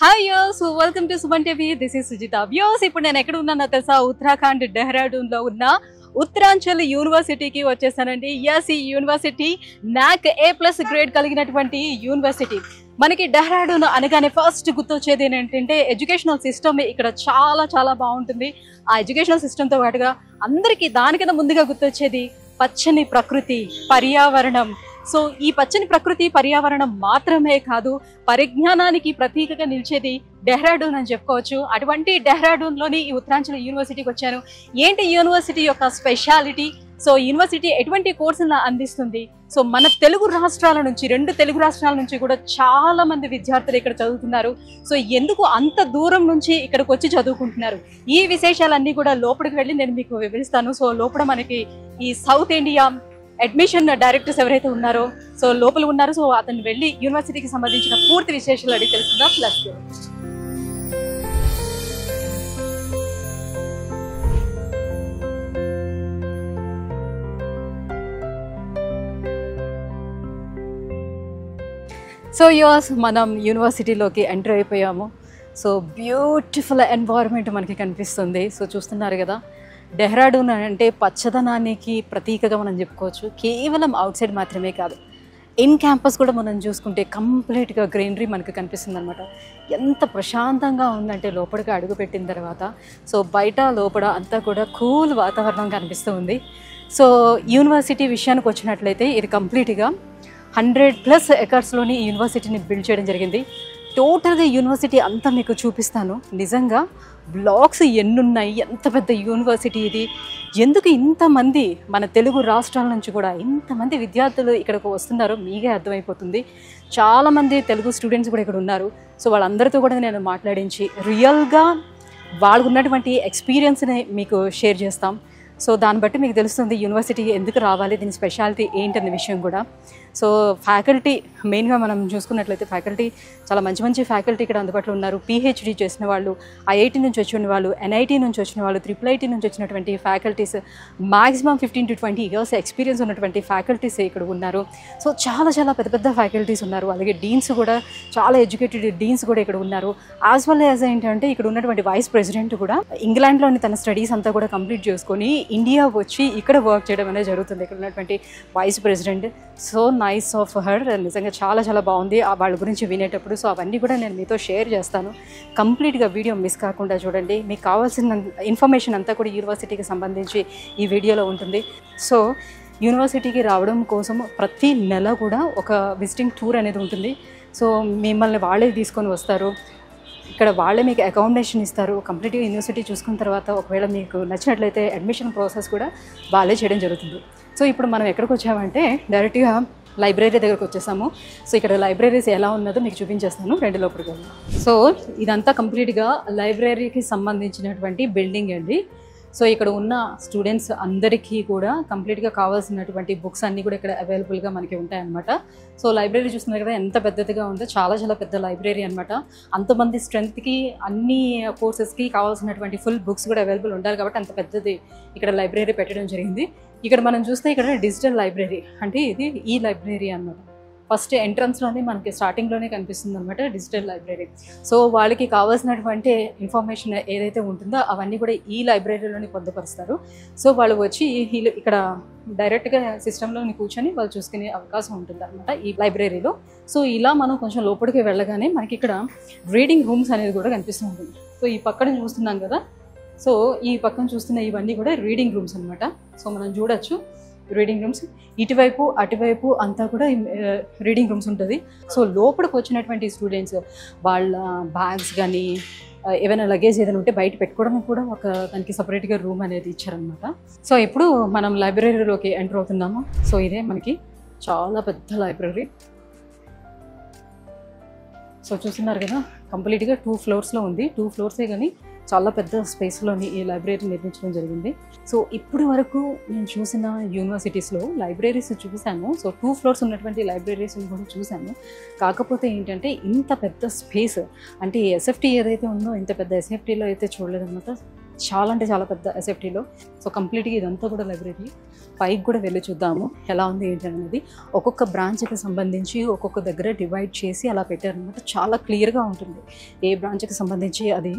Hi యోస్ welcome to Suman TV. This is Sujitha. Views, ఇప్పుడు నేను ఎక్కడ ఉన్నానో తెలుసా? ఉత్తరాఖండ్ డెహ్రాడూన్ లో ఉన్న ఉత్తరాంచల్ యూనివర్సిటీకి వచ్చేసానండి. ఎస్, ఈ యూనివర్సిటీ NAC A+ గ్రేడ్ కలిగినటువంటి యూనివర్సిటీ. మనకి డెహ్రాడూన్ అనగానే ఫస్ట్ గుర్తొచ్చేది ఏంటంటే ఎడ్యుకేషనల్ సిస్టమ్ ఇక్కడ చాలా చాలా బాగుంటుంది. ఆ ఎడ్యుకేషనల్ సిస్టమ్తో పాటుగా అందరికీ దానికన్నా ముందుగా గుర్తొచ్చేది పచ్చని ప్రకృతి, పర్యావరణం. సో ఈ పచ్చని ప్రకృతి పర్యావరణం మాత్రమే కాదు, పరిజ్ఞానానికి ప్రతీకగా నిలిచేది డెహ్రాడూన్ అని చెప్పుకోవచ్చు. అటువంటి డెహ్రాడూన్లోని ఈ ఉత్తరాంచల్ యూనివర్సిటీకి వచ్చాను. ఏంటి యూనివర్సిటీ యొక్క స్పెషాలిటీ? సో యూనివర్సిటీ ఎటువంటి కోర్సులను అందిస్తుంది? సో మన తెలుగు రాష్ట్రాల నుంచి, 2 తెలుగు రాష్ట్రాల నుంచి కూడా చాలా మంది విద్యార్థులు ఇక్కడ చదువుతున్నారు. సో ఎందుకు అంత దూరం నుంచి ఇక్కడికి వచ్చి చదువుకుంటున్నారు? ఈ విశేషాలన్నీ కూడా లోపలికి వెళ్ళి నేను మీకు వివరిస్తాను. సో లోపల మనకి ఈ సౌత్ ఇండియా అడ్మిషన్ డైరెక్టర్స్ ఎవరైతే ఉన్నారో సో లోపల ఉన్నారు. సో అతను వెళ్ళి యూనివర్సిటీకి సంబంధించిన పూర్తి విశేషాలు అడిగి తెలుసుకుందాం. ప్లస్ సో యోస్, మనం యూనివర్సిటీలోకి ఎంటర్ అయిపోయాము. సో బ్యూటిఫుల్ ఎన్వైరన్మెంట్ మనకి కనిపిస్తుంది. సో చూస్తున్నారు కదా, డెహ్రాడూన్ అంటే పచ్చదనానికి ప్రతీకగా మనం చెప్పుకోవచ్చు. కేవలం అవుట్ సైడ్ మాత్రమే కాదు, ఇన్ క్యాంపస్ కూడా మనం చూసుకుంటే కంప్లీట్గా గ్రీనరీ మనకు కనిపిస్తుంది అనమాట. ఎంత ప్రశాంతంగా ఉందంటే లోపలికి అడుగు పెట్టిన తర్వాత సో బయట లోపల అంతా కూడా కూల్ వాతావరణం కనిపిస్తూ ఉంది. సో యూనివర్సిటీ విషయానికి వచ్చినట్లయితే ఇది కంప్లీట్గా 100+ ఎకర్స్లోని ఈ యూనివర్సిటీని బిల్డ్ చేయడం జరిగింది. టోటల్గా యూనివర్సిటీ అంతా మీకు చూపిస్తాను. నిజంగా బ్లాక్స్ ఎన్నున్నాయి, ఎంత పెద్ద యూనివర్సిటీ ఇది, ఎందుకు ఇంతమంది మన తెలుగు రాష్ట్రాల నుంచి కూడా ఇంతమంది విద్యార్థులు ఇక్కడికి వస్తున్నారో మీకే అర్థమైపోతుంది. చాలామంది తెలుగు స్టూడెంట్స్ కూడా ఇక్కడ ఉన్నారు. సో వాళ్ళందరితో కూడా నేను మాట్లాడించి రియల్గా వాళ్ళకు ఉన్నటువంటి ఎక్స్పీరియన్స్ని మీకు షేర్ చేస్తాం. సో దాన్ని బట్టి మీకు తెలుస్తుంది యూనివర్సిటీకి ఎందుకు రావాలి, దీని స్పెషాలిటీ ఏంటనే విషయం కూడా. సో ఫ్యాకల్టీ మెయిన్గా మనం చూసుకున్నట్లయితే ఫ్యాకల్టీ చాలా మంచి మంచి ఫ్యాకల్టీ ఇక్కడ అందుబాటులో ఉన్నారు. PhD చేసిన వాళ్ళు, IIT నుంచి వచ్చిన వాళ్ళు, NIT నుంచి వచ్చిన వాళ్ళు, IIIT నుంచి వచ్చినటువంటి faculties, maximum 15 to 20 years experience ఉన్నటువంటి ఫ్యాకల్టీస్ ఇక్కడ ఉన్నారు. సో చాలా చాలా పెద్ద పెద్ద ఫ్యాకల్టీస్ ఉన్నారు. అలాగే డీన్స్ కూడా, చాలా ఎడ్యుకేటెడ్ డీన్స్ కూడా ఇక్కడ ఉన్నారు. యాజ్ వెల్ యాజ్ ఏంటంటే ఇక్కడ ఉన్నటువంటి వైస్ ప్రెసిడెంట్ కూడా ఇంగ్లాండ్లోని తన స్టడీస్ అంతా కూడా కంప్లీట్ చేసుకొని ఇండియా వచ్చి ఇక్కడ వర్క్ చేయడం అనేది జరుగుతుంది. ఇక్కడ ఉన్నటువంటి vice president. So nice of her, నిజంగా చాలా చాలా బాగుంది వాళ్ళ గురించి వినేటప్పుడు. సో అవన్నీ కూడా నేను మీతో షేర్ చేస్తాను. కంప్లీట్గా వీడియో మిస్ కాకుండా చూడండి. మీకు కావాల్సిన ఇన్ఫర్మేషన్ అంతా కూడా యూనివర్సిటీకి సంబంధించి ఈ వీడియోలో ఉంటుంది. సో యూనివర్సిటీకి రావడం కోసం ప్రతి నెల కూడా ఒక విజిటింగ్ టూర్ అనేది ఉంటుంది. సో మిమ్మల్ని వాళ్ళే తీసుకొని వస్తారు. ఇక్కడ వాళ్ళే మీకు అకామిడేషన్ ఇస్తారు. కంప్లీట్గా యూనివర్సిటీ చూసుకున్న తర్వాత ఒకవేళ మీకు నచ్చినట్లయితే అడ్మిషన్ ప్రాసెస్ కూడా వాళ్ళే చేయడం జరుగుతుంది. సో ఇప్పుడు మనం ఎక్కడికి వచ్చామంటే డైరెక్ట్గా లైబ్రరీ దగ్గరకు వచ్చేసాము. సో ఇక్కడ లైబ్రరీస్ ఎలా ఉన్నదో మీకు చూపించేస్తాను, రెండు లోపలికి వెళ్ళి. సో ఇదంతా కంప్లీట్గా లైబ్రరీకి సంబంధించినటువంటి బిల్డింగ్ అండి. సో ఇక్కడ ఉన్న స్టూడెంట్స్ అందరికీ కూడా కంప్లీట్గా కావాల్సినటువంటి బుక్స్ అన్నీ కూడా ఇక్కడ అవైలబుల్గా మనకి ఉంటాయన్నమాట. సో లైబ్రరీ చూస్తున్నారు కదా ఎంత పెద్దదిగా ఉందో, చాలా చాలా పెద్ద లైబ్రరీ అనమాట. అంతమంది స్ట్రెంత్కి, అన్ని కోర్సెస్కి కావాల్సినటువంటి ఫుల్ బుక్స్ కూడా అవైలబుల్ ఉండాలి కాబట్టి అంత పెద్దది ఇక్కడ లైబ్రరీ పెట్టడం జరిగింది. ఇక్కడ మనం చూస్తే ఇక్కడ డిజిటల్ లైబ్రరీ అంటే ఇది ఈ లైబ్రరీ అన్నమాట. ఫస్ట్ ఎంట్రన్స్లోనే మనకి స్టార్టింగ్లోనే కనిపిస్తుంది అనమాట డిజిటల్ లైబ్రరీ. సో వాళ్ళకి కావాల్సినటువంటి ఇన్ఫర్మేషన్ ఏదైతే ఉంటుందో అవన్నీ కూడా ఈ లైబ్రరీలోనే పొందుపరుస్తారు. సో వాళ్ళు వచ్చి ఇక్కడ డైరెక్ట్గా సిస్టంలోని కూర్చొని వాళ్ళు చూసుకునే అవకాశం ఉంటుంది అనమాట ఈ లైబ్రరీలో. సో ఇలా మనం కొంచెం లోపలికి వెళ్ళగానే మనకి ఇక్కడ రీడింగ్ రూమ్స్ అనేది కూడా కనిపిస్తూ ఉంటుంది. సో ఈ పక్కన చూస్తున్నాం కదా, సో ఈ పక్కన చూస్తున్న ఇవన్నీ కూడా రీడింగ్ రూమ్స్ అనమాట. సో మనం చూడొచ్చు రీడింగ్ రూమ్స్, ఇటువైపు అటువైపు అంతా కూడా రీడింగ్ రూమ్స్ ఉంటుంది. సో లోపలికి వచ్చినటువంటి స్టూడెంట్స్ వాళ్ళ బ్యాగ్స్ కానీ ఏమైనా లగేజ్ ఏదైనా ఉంటే బయట పెట్టుకోవడానికి కూడా ఒక దానికి సపరేట్గా రూమ్ అనేది ఇచ్చారనమాట. సో ఇప్పుడు మనం లైబ్రరీలోకి ఎంటర్ అవుతున్నాము. సో ఇదే మనకి చాలా పెద్ద లైబ్రరీ. సో చూస్తున్నారు కదా, కంప్లీట్గా 2 floors ఉంది. 2 floors కానీ చాలా పెద్ద స్పేస్లోని ఈ లైబ్రరీ నిర్మించడం జరిగింది. సో ఇప్పటి వరకు నేను చూసిన యూనివర్సిటీస్లో లైబ్రరీస్ చూశాను. సో 2 floors ఉన్నటువంటి లైబ్రరీస్ని కూడా చూశాను. కాకపోతే ఏంటంటే ఇంత పెద్ద స్పేస్ అంటే SFT ఏదైతే ఉందో ఇంత పెద్ద SFTలో అయితే చూడలేదన్నమాట. చాలా అంటే చాలా పెద్ద ఎస్ఎఫ్టీలో. సో కంప్లీట్గా ఇదంతా కూడా లైబ్రరీ. పైకి కూడా వెళ్ళి చూద్దాము ఎలా ఉంది ఏంటి అనేది. ఒక్కొక్క బ్రాంచ్కి సంబంధించి ఒక్కొక్క దగ్గర డివైడ్ చేసి అలా పెట్టారనమాట. చాలా క్లియర్గా ఉంటుంది ఏ బ్రాంచ్కి సంబంధించి అది.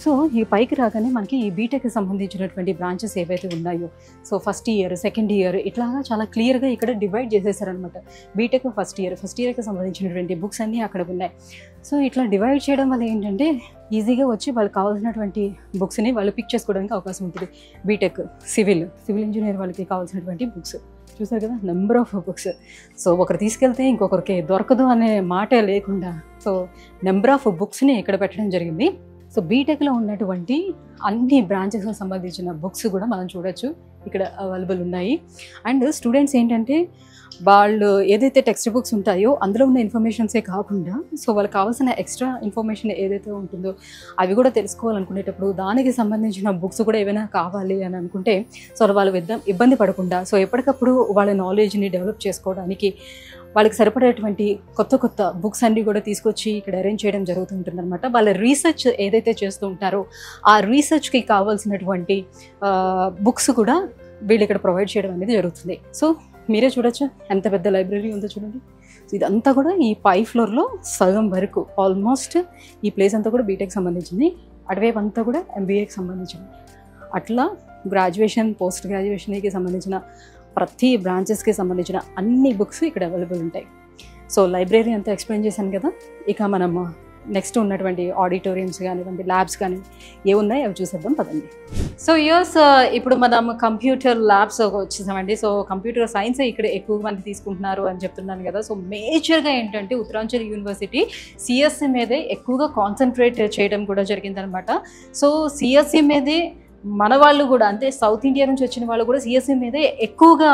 సో ఈ పైకి రాగానే మనకి ఈ బీటెక్కి సంబంధించినటువంటి బ్రాంచెస్ ఏవైతే ఉన్నాయో, so first year, second year ఇట్లాగా చాలా క్లియర్గా ఇక్కడ డివైడ్ చేసేసారనమాట. బీటెక్ ఫస్ట్ ఇయర్కి సంబంధించినటువంటి బుక్స్ అన్నీ అక్కడ ఉన్నాయి. సో ఇట్లా డివైడ్ చేయడం వల్ల ఏంటంటే ఈజీగా వచ్చి వాళ్ళకి కావాల్సినటువంటి బుక్స్ని వాళ్ళు పిక్ చేసుకోవడానికి అవకాశం ఉంటుంది. బీటెక్ సివిల్ ఇంజనీర్ వాళ్ళకి కావాల్సినటువంటి బుక్స్ చూసారు కదా, నెంబర్ ఆఫ్ బుక్స్. సో ఒకరు తీసుకెళ్తే ఇంకొకరికి దొరకదు అనే మాటే లేకుండా సో నెంబర్ ఆఫ్ బుక్స్ని ఇక్కడ పెట్టడం జరిగింది. సో బీటెక్లో ఉన్నటువంటి అన్ని బ్రాంచెస్కి సంబంధించిన బుక్స్ కూడా మనం చూడొచ్చు, ఇక్కడ అవైలబుల్ ఉన్నాయి. అండ్ స్టూడెంట్స్ ఏంటంటే వాళ్ళు ఏదైతే టెక్స్ట్ బుక్స్ ఉంటాయో అందులో ఉన్న ఇన్ఫర్మేషన్సే కాకుండా సో వాళ్ళకి కావాల్సిన ఎక్స్ట్రా ఇన్ఫర్మేషన్ ఏదైతే ఉంటుందో అవి కూడా తెలుసుకోవాలనుకునేటప్పుడు దానికి సంబంధించిన బుక్స్ కూడా ఏమైనా కావాలి అని అనుకుంటే సో వాళ్ళు ఇబ్బంది పడకుండా సో ఎప్పటికప్పుడు వాళ్ళ నాలెడ్జ్ని డెవలప్ చేసుకోవడానికి వాళ్ళకి సరిపడేటువంటి కొత్త బుక్స్ అన్నీ కూడా తీసుకొచ్చి ఇక్కడ అరేంజ్ చేయడం జరుగుతుంటుంది అనమాట. వాళ్ళ రీసెర్చ్ ఏదైతే చేస్తూ ఉంటారో ఆ రీసెర్చ్కి కావాల్సినటువంటి బుక్స్ కూడా వీళ్ళు ఇక్కడ ప్రొవైడ్ చేయడం అనేది జరుగుతుంది. సో మీరే చూడొచ్చు ఎంత పెద్ద లైబ్రరీ ఉందో చూడండి. ఇదంతా కూడా ఈ పై ఫ్లోర్లో సగం వరకు ఆల్మోస్ట్ ఈ ప్లేస్ అంతా కూడా బీటెక్ సంబంధించింది, అటువైపు అంతా కూడా ఎంబీఏకి సంబంధించింది. అట్లా గ్రాడ్యుయేషన్, పోస్ట్ గ్రాడ్యుయేషన్కి సంబంధించిన ప్రతి బ్రాంచెస్కి సంబంధించిన అన్ని బుక్స్ ఇక్కడ అవైలబుల్ ఉంటాయి. సో లైబ్రరీ అంతా ఎక్స్ప్లెయిన్ చేశాను కదా, ఇక మనం నెక్స్ట్ ఉన్నటువంటి ఆడిటోరియంస్ కానివ్వండి, ల్యాబ్స్ కానీ ఏమున్నాయి అవి చూసేద్దాం పదండి. సో ఇప్పుడు మనం కంప్యూటర్ ల్యాబ్స్ వచ్చేసామండి. సో కంప్యూటర్ సైన్స్ ఇక్కడ ఎక్కువ మంది తీసుకుంటున్నారు అని చెప్తున్నాను కదా. సో మేజర్గా ఏంటంటే ఉత్తరాంచల్ యూనివర్సిటీ సిఎస్సి మీదే ఎక్కువగా కాన్సన్ట్రేట్ చేయడం కూడా జరిగిందనమాట. సో సిఎస్సి మీదే మన వాళ్ళు కూడా అంటే సౌత్ ఇండియా నుంచి వచ్చిన వాళ్ళు కూడా సిఎస్సి మీదే ఎక్కువగా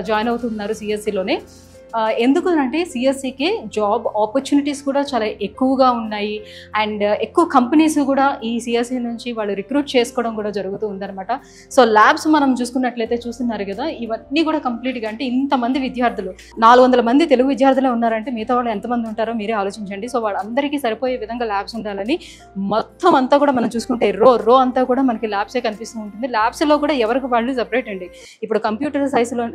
జాయిన్ అవుతున్నారు సిఎస్సిలోనే. ఎందుకు అంటే సిఎస్సికి జాబ్ ఆపర్చునిటీస్ కూడా చాలా ఎక్కువగా ఉన్నాయి అండ్ ఎక్కువ కంపెనీస్ కూడా ఈ సిఎస్సి నుంచి వాళ్ళు రిక్రూట్ చేసుకోవడం కూడా జరుగుతూ ఉందన్నమాట. సో ల్యాబ్స్ మనం చూసుకున్నట్లయితే చూస్తున్నారు కదా, ఇవన్నీ కూడా కంప్లీట్గా అంటే ఇంతమంది విద్యార్థులు 400 మంది తెలుగు విద్యార్థులే ఉన్నారంటే మిగతా వాళ్ళు ఎంతమంది ఉంటారో మీరే ఆలోచించండి. సో వాళ్ళందరికీ సరిపోయే విధంగా ల్యాబ్స్ ఉండాలని మొత్తం అంతా కూడా మనం చూసుకుంటే రో అంతా కూడా మనకి ల్యాబ్సే కనిపిస్తూ ఉంటుంది. ల్యాబ్స్లో కూడా ఎవరికి వాళ్ళు సపరేట్ అండి. ఇప్పుడు కంప్యూటర్ సైన్స్లో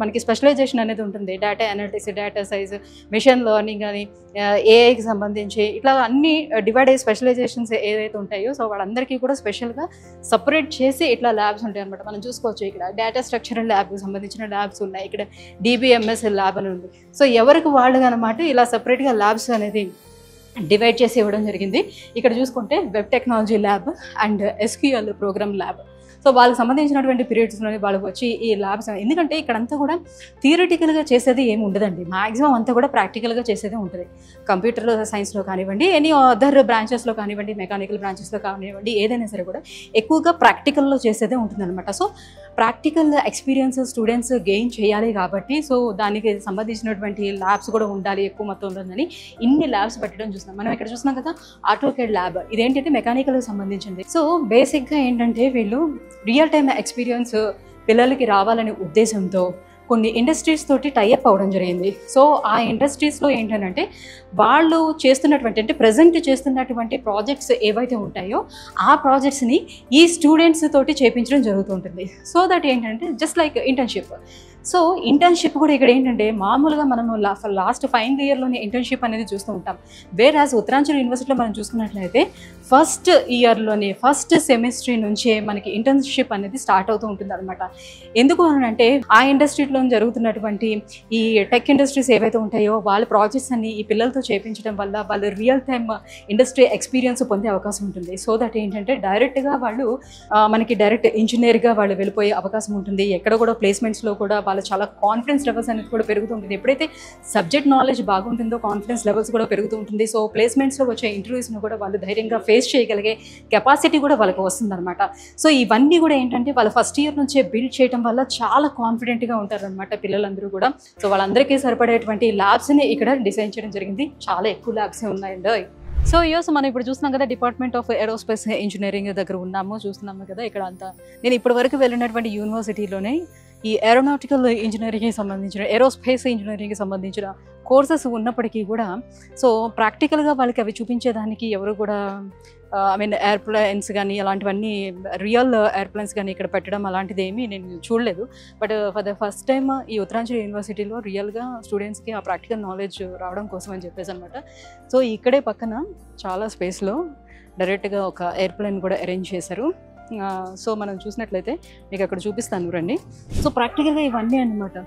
మనకి స్పెషలైజేషన్ అనేది ఉంటుంది, data analytics, data science, machine learning అని, ఏఐకి సంబంధించి ఇట్లా అన్ని డివైడ్ అయ్యే స్పెషలైజేషన్స్ ఏదైతే ఉంటాయో సో వాళ్ళందరికీ కూడా స్పెషల్గా సపరేట్ చేసి ఇట్లా ల్యాబ్స్ ఉంటాయి అనమాట. మనం చూసుకోవచ్చు ఇక్కడ డేటా స్ట్రక్చరల్ ల్యాబ్కి సంబంధించిన ల్యాబ్స్ ఉన్నాయి, ఇక్కడ DBMS ల్యాబ్ అని ఉంది. సో ఎవరికి వాళ్ళు అనమాట ఇలా సపరేట్గా ల్యాబ్స్ అనేది డివైడ్ చేసి ఇవ్వడం జరిగింది. ఇక్కడ చూసుకుంటే web technology lab and SQL program lab. So వాళ్ళకి సంబంధించినటువంటి పీరియడ్స్లో వాళ్ళకి వచ్చి ఈ ల్యాబ్స్, ఎందుకంటే ఇక్కడంతా కూడా థియరిటికల్గా చేసేది ఏమి ఉండదండి, మ్యాక్సిమం అంతా కూడా ప్రాక్టికల్గా చేసేదే ఉంటుంది. కంప్యూటర్ సైన్స్లో కానివ్వండి, ఎనీ అదర్ బ్రాంచెస్లో కానివ్వండి, మెకానికల్ బ్రాంచెస్లో కానివ్వండి, ఏదైనా సరే కూడా ఎక్కువగా ప్రాక్టికల్లో చేసేదే ఉంటుంది అనమాట. So practical experience students gain చేయాలి కాబట్టి సో దానికి సంబంధించినటువంటి ల్యాబ్స్ కూడా ఉండాలి ఎక్కువ మొత్తంలో అని ఇన్ని ల్యాబ్స్ పెట్టడం చూస్తున్నాం. మనం ఇక్కడ చూస్తున్నాం కదా ఆటోకేడ్ ల్యాబ్, ఇదేంటంటే మెకానికల్కి సంబంధించింది. సో బేసిక్గా ఏంటంటే వీళ్ళు రియల్ టైమ్ ఎక్స్పీరియన్స్ పిల్లలకి రావాలనే ఉద్దేశంతో కొన్ని ఇండస్ట్రీస్ తోటి టైఅప్ అవ్వడం జరిగింది. సో ఆ ఇండస్ట్రీస్లో ఏంటంటే వాళ్ళు చేస్తున్నటువంటి అంటే ప్రజెంట్ చేస్తున్నటువంటి ప్రాజెక్ట్స్ ఏవైతే ఉంటాయో ఆ ప్రాజెక్ట్స్ని ఈ స్టూడెంట్స్ తోటి చేయించడం జరుగుతుంటుంది. సో దట్ ఏంటంటే just like internship. So internship కూడా ఇక్కడ ఏంటంటే మామూలుగా మనము లాస్ట్ ఫైనల్ ఇయర్లోనే ఇంటర్న్షిప్ అనేది చూస్తూ ఉంటాం. వేరాజ్ ఉత్తరాంచల్ యూనివర్సిటీలో మనం చూసుకున్నట్లయితే ఫస్ట్ ఇయర్లోనే ఫస్ట్ సెమిస్టర్ నుంచే మనకి ఇంటర్న్షిప్ అనేది స్టార్ట్ అవుతూ ఉంటుంది అనమాట. ఎందుకు అంటే ఆ ఇండస్ట్రీలో జరుగుతున్నటువంటి ఈ టెక్ ఇండస్ట్రీస్ ఏవైతే ఉంటాయో వాళ్ళ ప్రాజెక్ట్స్ అన్ని ఈ పిల్లలతో చేయించడం వల్ల వాళ్ళు రియల్ టైమ్ ఇండస్ట్రీ ఎక్స్పీరియన్స్ పొందే అవకాశం ఉంటుంది. సో దట్ ఏంటంటే డైరెక్ట్గా వాళ్ళు మనకి డైరెక్ట్ ఇంజనీర్గా వాళ్ళు వెళ్ళిపోయే అవకాశం ఉంటుంది. ఎక్కడ కూడా ప్లేస్మెంట్స్లో కూడా వాళ్ళు చాలా కాన్ఫిడెన్స్ లెవెల్స్ అనేది కూడా పెరుగుతూ ఉంటుంది. ఎప్పుడైతే సబ్జెక్ట్ నాలెడ్జ్ బాగుంటుందో కాన్ఫిడెన్స్ లెవెల్స్ కూడా పెరుగుతూ ఉంటుంది. సో ప్లేస్మెంట్స్లో వచ్చే ఇంటర్వ్యూస్ను కూడా వాళ్ళు ధైర్యంగా ఫేస్ చేయగలిగే కెపాసిటీ కూడా వాళ్ళకి వస్తుందన్నమాట. సో ఇవన్నీ కూడా ఏంటంటే వాళ్ళు ఫస్ట్ ఇయర్ నుంచే బిల్డ్ చేయడం వల్ల చాలా కాన్ఫిడెంట్గా ఉంటారనమాట పిల్లలందరూ కూడా. సో వాళ్ళందరికీ సరిపడేటువంటి ల్యాబ్స్ని ఇక్కడ డిజైన్ చేయడం జరిగింది. చాలా ఎక్కువ ల్యాబ్సే ఉన్నాయండి. సో మనం ఇప్పుడు చూస్తున్నాం కదా డిపార్ట్మెంట్ ఆఫ్ ఏరోస్పేస్ ఇంజనీరింగ్ దగ్గర ఉన్నాము, చూస్తున్నాము కదా ఇక్కడ అంతా. నేను ఇప్పటి వరకు వెళ్ళినటువంటి యూనివర్సిటీలోనే ఈ ఏరోనాటికల్ ఇంజనీరింగ్కి సంబంధించిన ఏరోస్పేస్ ఇంజనీరింగ్కి సంబంధించిన కోర్సెస్ ఉన్నప్పటికీ కూడా సో ప్రాక్టికల్గా వాళ్ళకి అవి చూపించేదానికి ఎవరు కూడా ఐ మీన్ ఎయిర్ప్లేన్స్ కానీ అలాంటివన్నీ రియల్ ఎయిర్ప్లేన్స్ కానీ ఇక్కడ పెట్టడం అలాంటిది ఏమీ నేను చూడలేదు. But for the first time ఈ ఉత్తరాంచల్ యూనివర్సిటీలో రియల్గా స్టూడెంట్స్కి ఆ ప్రాక్టికల్ నాలెడ్జ్ రావడం కోసం అని చెప్పేసి అనమాట. సో ఇక్కడే పక్కన చాలా స్పేస్లో డైరెక్ట్గా ఒక ఎయిర్ప్లేన్ కూడా అరేంజ్ చేశారు. సో మనం చూసినట్లయితే మీకు అక్కడ చూపిస్తాను రండి. సో ప్రాక్టికల్గా ఇవన్నీ అన్నమాట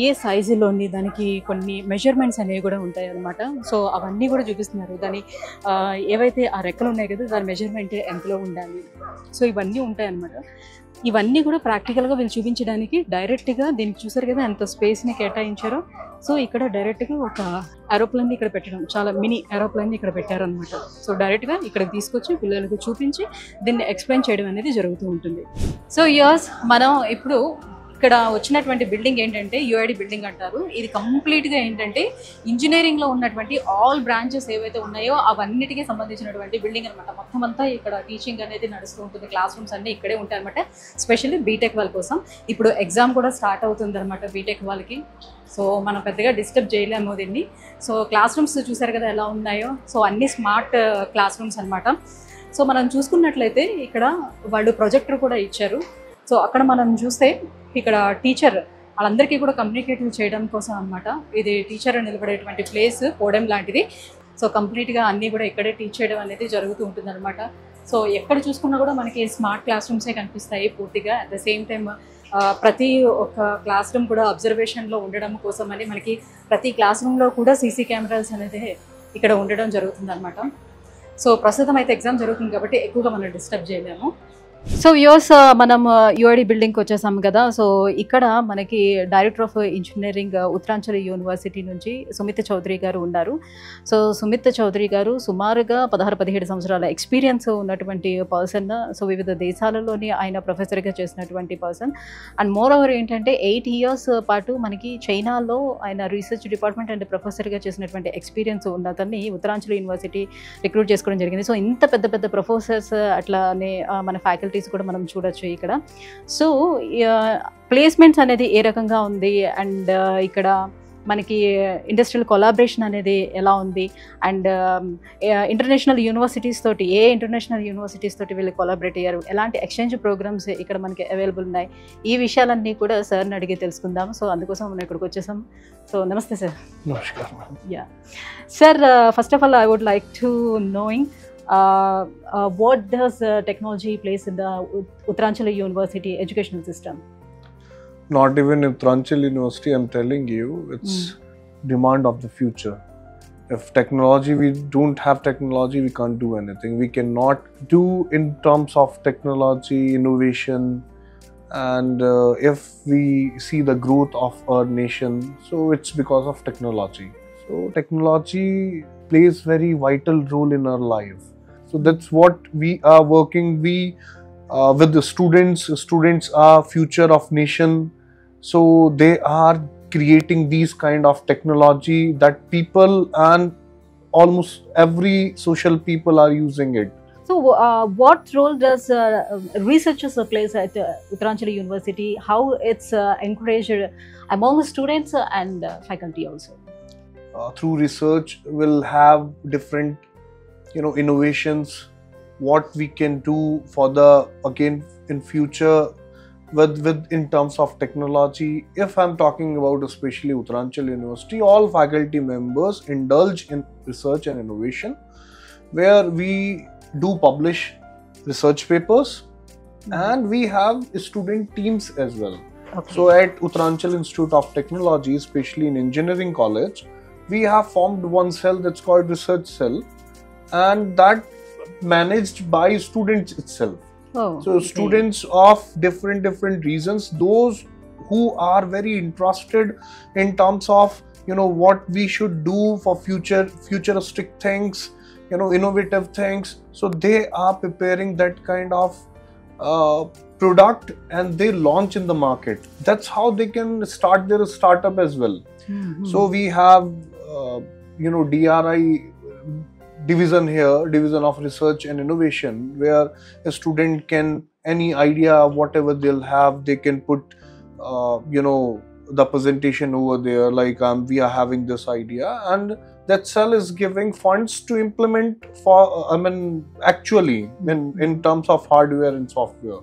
ఏ సైజులోని దానికి కొన్ని మెజర్మెంట్స్ అనేవి కూడా ఉంటాయి అన్నమాట. సో అవన్నీ కూడా చూపిస్తున్నారు. దాని ఏవైతే ఆ రెక్కలు ఉన్నాయి కదా దాని మెజర్మెంట్ ఎంతలో ఉండాలి, సో ఇవన్నీ ఉంటాయి అన్నమాట. ఇవన్నీ కూడా ప్రాక్టికల్గా వీళ్ళు చూపించడానికి డైరెక్ట్గా దీనికి చూసారు కదా ఎంత స్పేస్ని కేటాయించారో. సో ఇక్కడ డైరెక్ట్గా ఒక ఏరోప్లేన్ని ఇక్కడ పెట్టడం, చాలా మినీ ఏరోప్లేన్ని ఇక్కడ పెట్టారనమాట. సో డైరెక్ట్గా ఇక్కడ తీసుకొచ్చి పిల్లలకు చూపించి దీన్ని ఎక్స్ప్లెయిన్ చేయడం అనేది జరుగుతూ ఉంటుంది. సో యస్ మనం ఇప్పుడు ఇక్కడ వచ్చినటువంటి బిల్డింగ్ ఏంటంటే యుఐడి బిల్డింగ్ అంటారు. ఇది కంప్లీట్గా ఏంటంటే ఇంజనీరింగ్లో ఉన్నటువంటి ఆల్ బ్రాంచెస్ ఏవైతే ఉన్నాయో అవన్నిటికీ సంబంధించినటువంటి బిల్డింగ్ అనమాట. మొత్తం అంతా ఇక్కడ టీచింగ్ అనేది నడుస్తూ ఉంటుంది. క్లాస్ రూమ్స్ అన్నీ ఇక్కడే ఉంటాయి అనమాట. స్పెషల్లీ బీటెక్ వాళ్ళ కోసం ఇప్పుడు ఎగ్జామ్ కూడా స్టార్ట్ అవుతుంది అనమాట బీటెక్ వాళ్ళకి. సో మనం పెద్దగా డిస్టర్బ్ చేయలేము దీన్ని. సో క్లాస్ రూమ్స్ చూసారు కదా ఎలా ఉన్నాయో. సో అన్ని స్మార్ట్ క్లాస్ రూమ్స్ అనమాట. సో మనం చూసుకున్నట్లయితే ఇక్కడ వాళ్ళు ప్రొజెక్టర్ కూడా ఇచ్చారు. సో అక్కడ మనం చూస్తే ఇక్కడ టీచర్ వాళ్ళందరికీ కూడా కమ్యూనికేటివ్ చేయడం కోసం అనమాట. ఇది టీచర్ నిలబడేటువంటి ప్లేస్, పోడెం లాంటిది. సో కంప్లీట్గా అన్నీ కూడా ఇక్కడే టీచ్ చేయడం అనేది జరుగుతూ ఉంటుంది అనమాట. సో ఎక్కడ చూసుకున్నా కూడా మనకి స్మార్ట్ క్లాస్ రూమ్సే కనిపిస్తాయి పూర్తిగా. అట్ ద సేమ్ టైం ప్రతి ఒక్క క్లాస్ రూమ్ కూడా అబ్జర్వేషన్లో ఉండడం కోసం అని మనకి ప్రతి క్లాస్ రూమ్లో కూడా సీసీ కెమెరాస్ అనేది ఇక్కడ ఉండడం జరుగుతుంది అనమాట. సో ప్రస్తుతం అయితే ఎగ్జామ్ జరుగుతుంది కాబట్టి ఎక్కువగా మనం డిస్టర్బ్ చేయలేము. సో వ్యూవర్స్ మనం యుఐడి బిల్డింగ్కి వచ్చేసాం కదా. సో ఇక్కడ మనకి director of engineering Uttaranchal university నుంచి సుమిత్ చౌదరి గారు ఉన్నారు. సో సుమిత్ చౌదరి గారు సుమారుగా 16-17 సంవత్సరాల ఎక్స్పీరియన్స్ ఉన్నటువంటి పర్సన్. సో వివిధ దేశాలలోని ఆయన ప్రొఫెసర్గా చేసినటువంటి పర్సన్. అండ్ మోర్ ఓవర్ ఏంటంటే 8 years పాటు మనకి చైనాలో ఆయన రీసెర్చ్ డిపార్ట్మెంట్ అండ్ ప్రొఫెసర్గా చేసినటువంటి ఎక్స్పీరియన్స్ ఉన్న అతన్ని ఉత్తరాంచల్ యూనివర్సిటీ రిక్రూట్ చేసుకోవడం జరిగింది. సో ఇంత పెద్ద పెద్ద ప్రొఫెసర్స్ అట్లానే మన ఫ్యాకల్టీ కూడా మనం చూడొచ్చు ఇక్కడ. సో ప్లేస్మెంట్స్ అనేది ఏ రకంగా ఉంది అండ్ ఇక్కడ మనకి ఇండస్ట్రియల్ కొలాబరేషన్ అనేది ఎలా ఉంది అండ్ ఇంటర్నేషనల్ యూనివర్సిటీస్ తోటి ఇంటర్నేషనల్ యూనివర్సిటీస్ తోటి వీళ్ళు కొలాబరేట్ అయ్యారు, ఎలాంటి ఎక్స్చేంజ్ ప్రోగ్రామ్స్ ఇక్కడ మనకి అవైలబుల్ ఉన్నాయి, ఈ విషయాలన్నీ కూడా సార్ని అడిగి తెలుసుకుందాం. సో అందుకోసం మనం ఇక్కడికి వచ్చేసాం. సో నమస్తే సార్. నమస్కారం. Yeah sir, first of all I would like to knowing what does technology plays in the Uttaranchal University educational system? Not even Uttaranchal University, I'm telling you, it's demand of the future. If technology, we don't have technology, we can't do anything. We cannot do in terms of technology, innovation, and if we see the growth of our nation, so it's because of technology. So technology plays very vital role in our life. So that's what we are working. We with the students. Students are future of nation. So they are creating these kind of technology that people and almost every social people are using it. So what role does researchers plays at Uttaranchal University? How it's encouraged among students and faculty also? Through research, we'll have different innovations, what we can do for the again in future with in terms of technology. If I'm talking about especially Uttaranchal University, all faculty members indulge in research and innovation, where we do publish research papers and we have student teams as well. Okay. So at Uttaranchal Institute of Technology, especially in engineering college, we have formed one cell that's called research cell, and that managed by students itself. So okay. Students of different reasons, those who are very interested in terms of what we should do for futuristic things, innovative things, so they are preparing that kind of product and they launch in the market. That's how they can start their startup as well. So we have DRI division here, division of research and innovation, where a student can any idea whatever they'll have, they can put the presentation over there, like we are having this idea, and that cell is giving funds to implement for, actually in terms of hardware and software.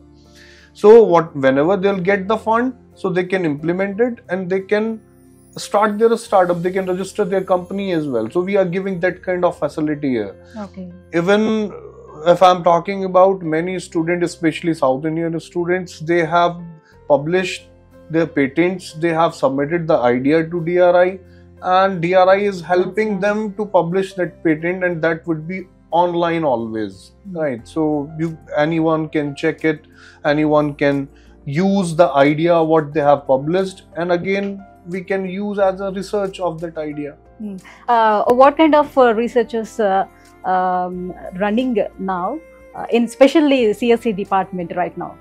So whenever they'll get the fund, so they can implement it and they can start their startup, they can register their company as well. So we are giving that kind of facility here. Okay. Even if I'm talking about many students, especially South Indian students, they have published their patents, they have submitted the idea to DRI, and DRI is helping them to publish that patent, and that would be online always, right? So anyone can check it, anyone can use the idea what they have published, and again we can use as a research of that idea. What kind of research is running now in especially CSE department right now?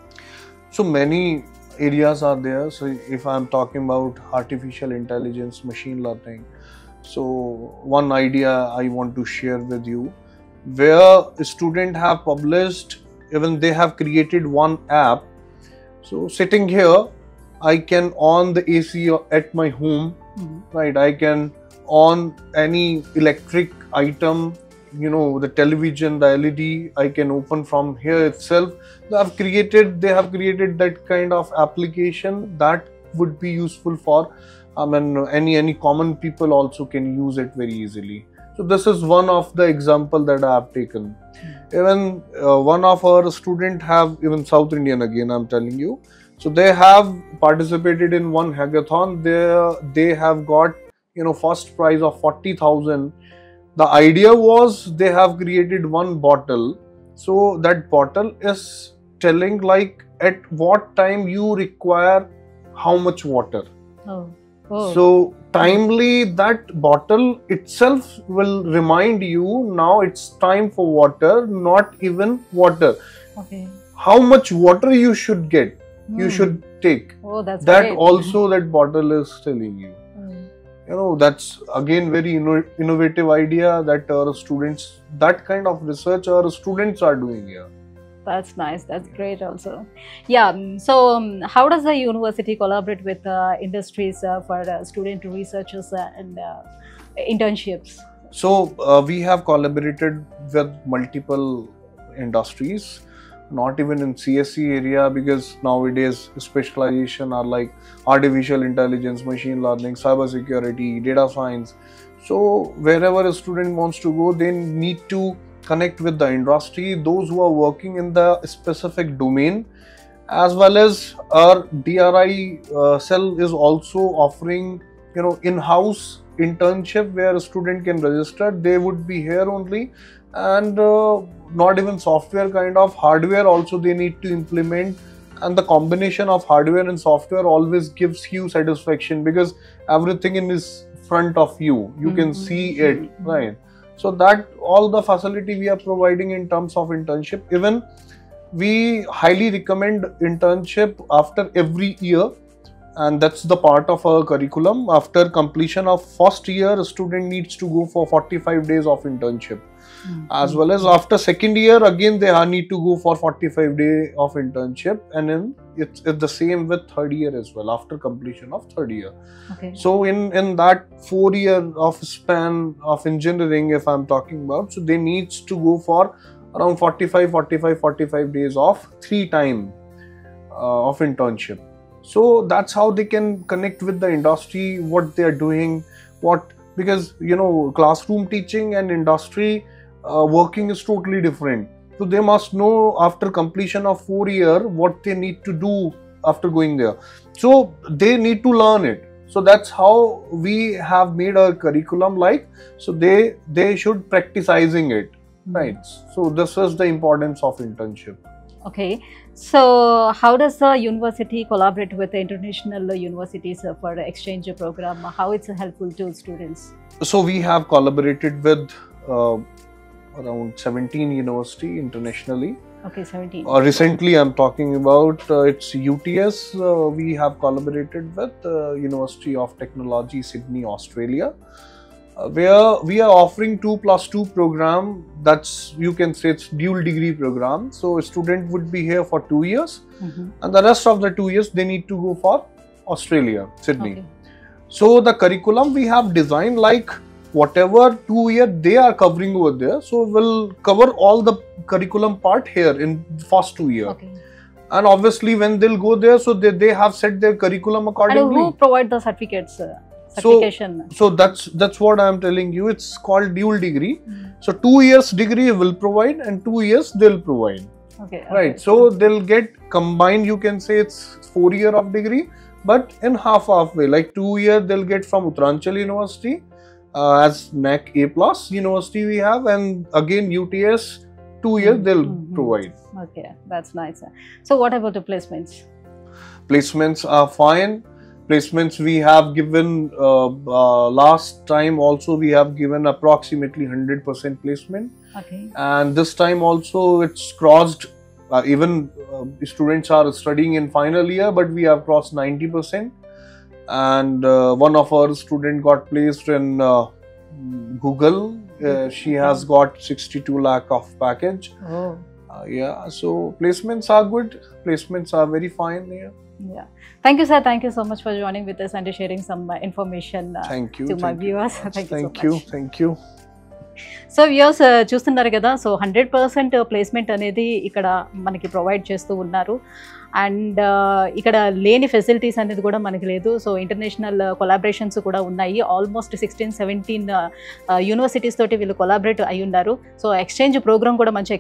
So many areas are there. So if I'm talking about artificial intelligence, machine learning, so one idea I want to share with you, where a student have published, even they have created one app. So sitting here, I can on the AC at my home, right? I can on any electric item, the television, the LED, I can open from here itself. They have created that kind of application that would be useful for any common people also can use it very easily. So this is one of the example that I have taken. Even one of our student have, even South Indian again I'm telling you, so they have participated in one hackathon. They have got first prize of 40,000. The idea was they have created one bottle. So that bottle is telling like at what time you require how much water. So timely that bottle itself will remind you now it's time for water, not even water. Okay. How much water you should get, you should take. Oh, that's that great. Also that bottle is telling you. That's again very innovative idea that our students, that kind of research our students are doing here. That's nice. That's great also. Yeah. So how does the university collaborate with industries for student researchers and internships? So we have collaborated with multiple industries, not even in CSE area, because nowadays specialization are like artificial intelligence, machine learning, cyber security, data science. So wherever a student wants to go, they need to connect with the industry, those who are working in the specific domain, as well as our DRI cell is also offering in-house internship where a student can register. They would be here only, and not even software, kind of hardware also they need to implement, and the combination of hardware and software always gives you satisfaction because everything is front of you, you can see it, right? So that all the facility we are providing in terms of internship. Even we highly recommend internship after every year, and that's the part of our curriculum. After completion of first year, a student needs to go for 45 days of internship. As well as after second year, again they need to go for 45 days of internship, and then it's the same with third year as well, after completion of third year. Okay. So in that 4 year of span of engineering, if I'm talking about, so they needs to go for around 45 days of 3 time of internship. So that's how they can connect with the industry, what they are doing, because classroom teaching and industry working is totally different. So they must know after completion of 4 year what they need to do after going there. So they need to learn it. So that's how we have made our curriculum like. So they should practicing it, right? So this is the importance of internship. Okay. So how does the university collaborate with the international universities for the exchange program? How it's helpful to students? So we have collaborated with around 17 university internationally. Okay, 17. Recently I'm talking about it's UTS. We have collaborated with University of Technology, Sydney, Australia, where we are offering 2+2 program. That's, you can say, it's dual degree program. So a student would be here for 2 years, and the rest of the 2 years they need to go for Australia, Sydney. Okay. So the curriculum we have designed like whatever 2 year they are covering over there. So we'll cover all the curriculum part here in first 2 year. Okay. And obviously when they'll go there, so they have set their curriculum And accordingly. who provide the certificates? Certification. So that's what I am telling you. It's called dual degree. So 2 years degree will provide and 2 years they'll provide. Okay. Right. So they'll get combined. You can say it's 4 year of degree, but in half way. Like 2 year they'll get from Uttaranchal University as NAC A+ university we have, and again UTS 2 years they'll provide. Okay, that's nice. So what about the placements? Placements are fine. Placements we have given last time also we have given approximately 100% placement, Okay. and this time also it's crossed. Even students are studying in final year, but we have crossed 90%. And one of our student got placed in Google. She has got 62 lakh of package. Oh. Yeah, so placements are good. Placements are very fine. Yeah. Thank you, sir. Thank you so much for joining with us and sharing some information Thank you. to my viewers. Thank you so much. Thank you. So views చూస్తున్నారు కదా, so 100% placement అనేది ఇక్కడ మనకి provide చేస్తూ ఉన్నారు. And ఇక్కడ లేని facilities అనేది కూడా మనకి లేదు. సో ఇంటర్నేషనల్ కొలాబరేషన్స్ కూడా ఉన్నాయి. ఆల్మోస్ట్ 16-17 యూనివర్సిటీస్ తోటి వీళ్ళు కొలాబరేట్ అయి ఉన్నారు. సో ఎక్స్చేంజ్ ప్రోగ్రామ్ కూడా మంచి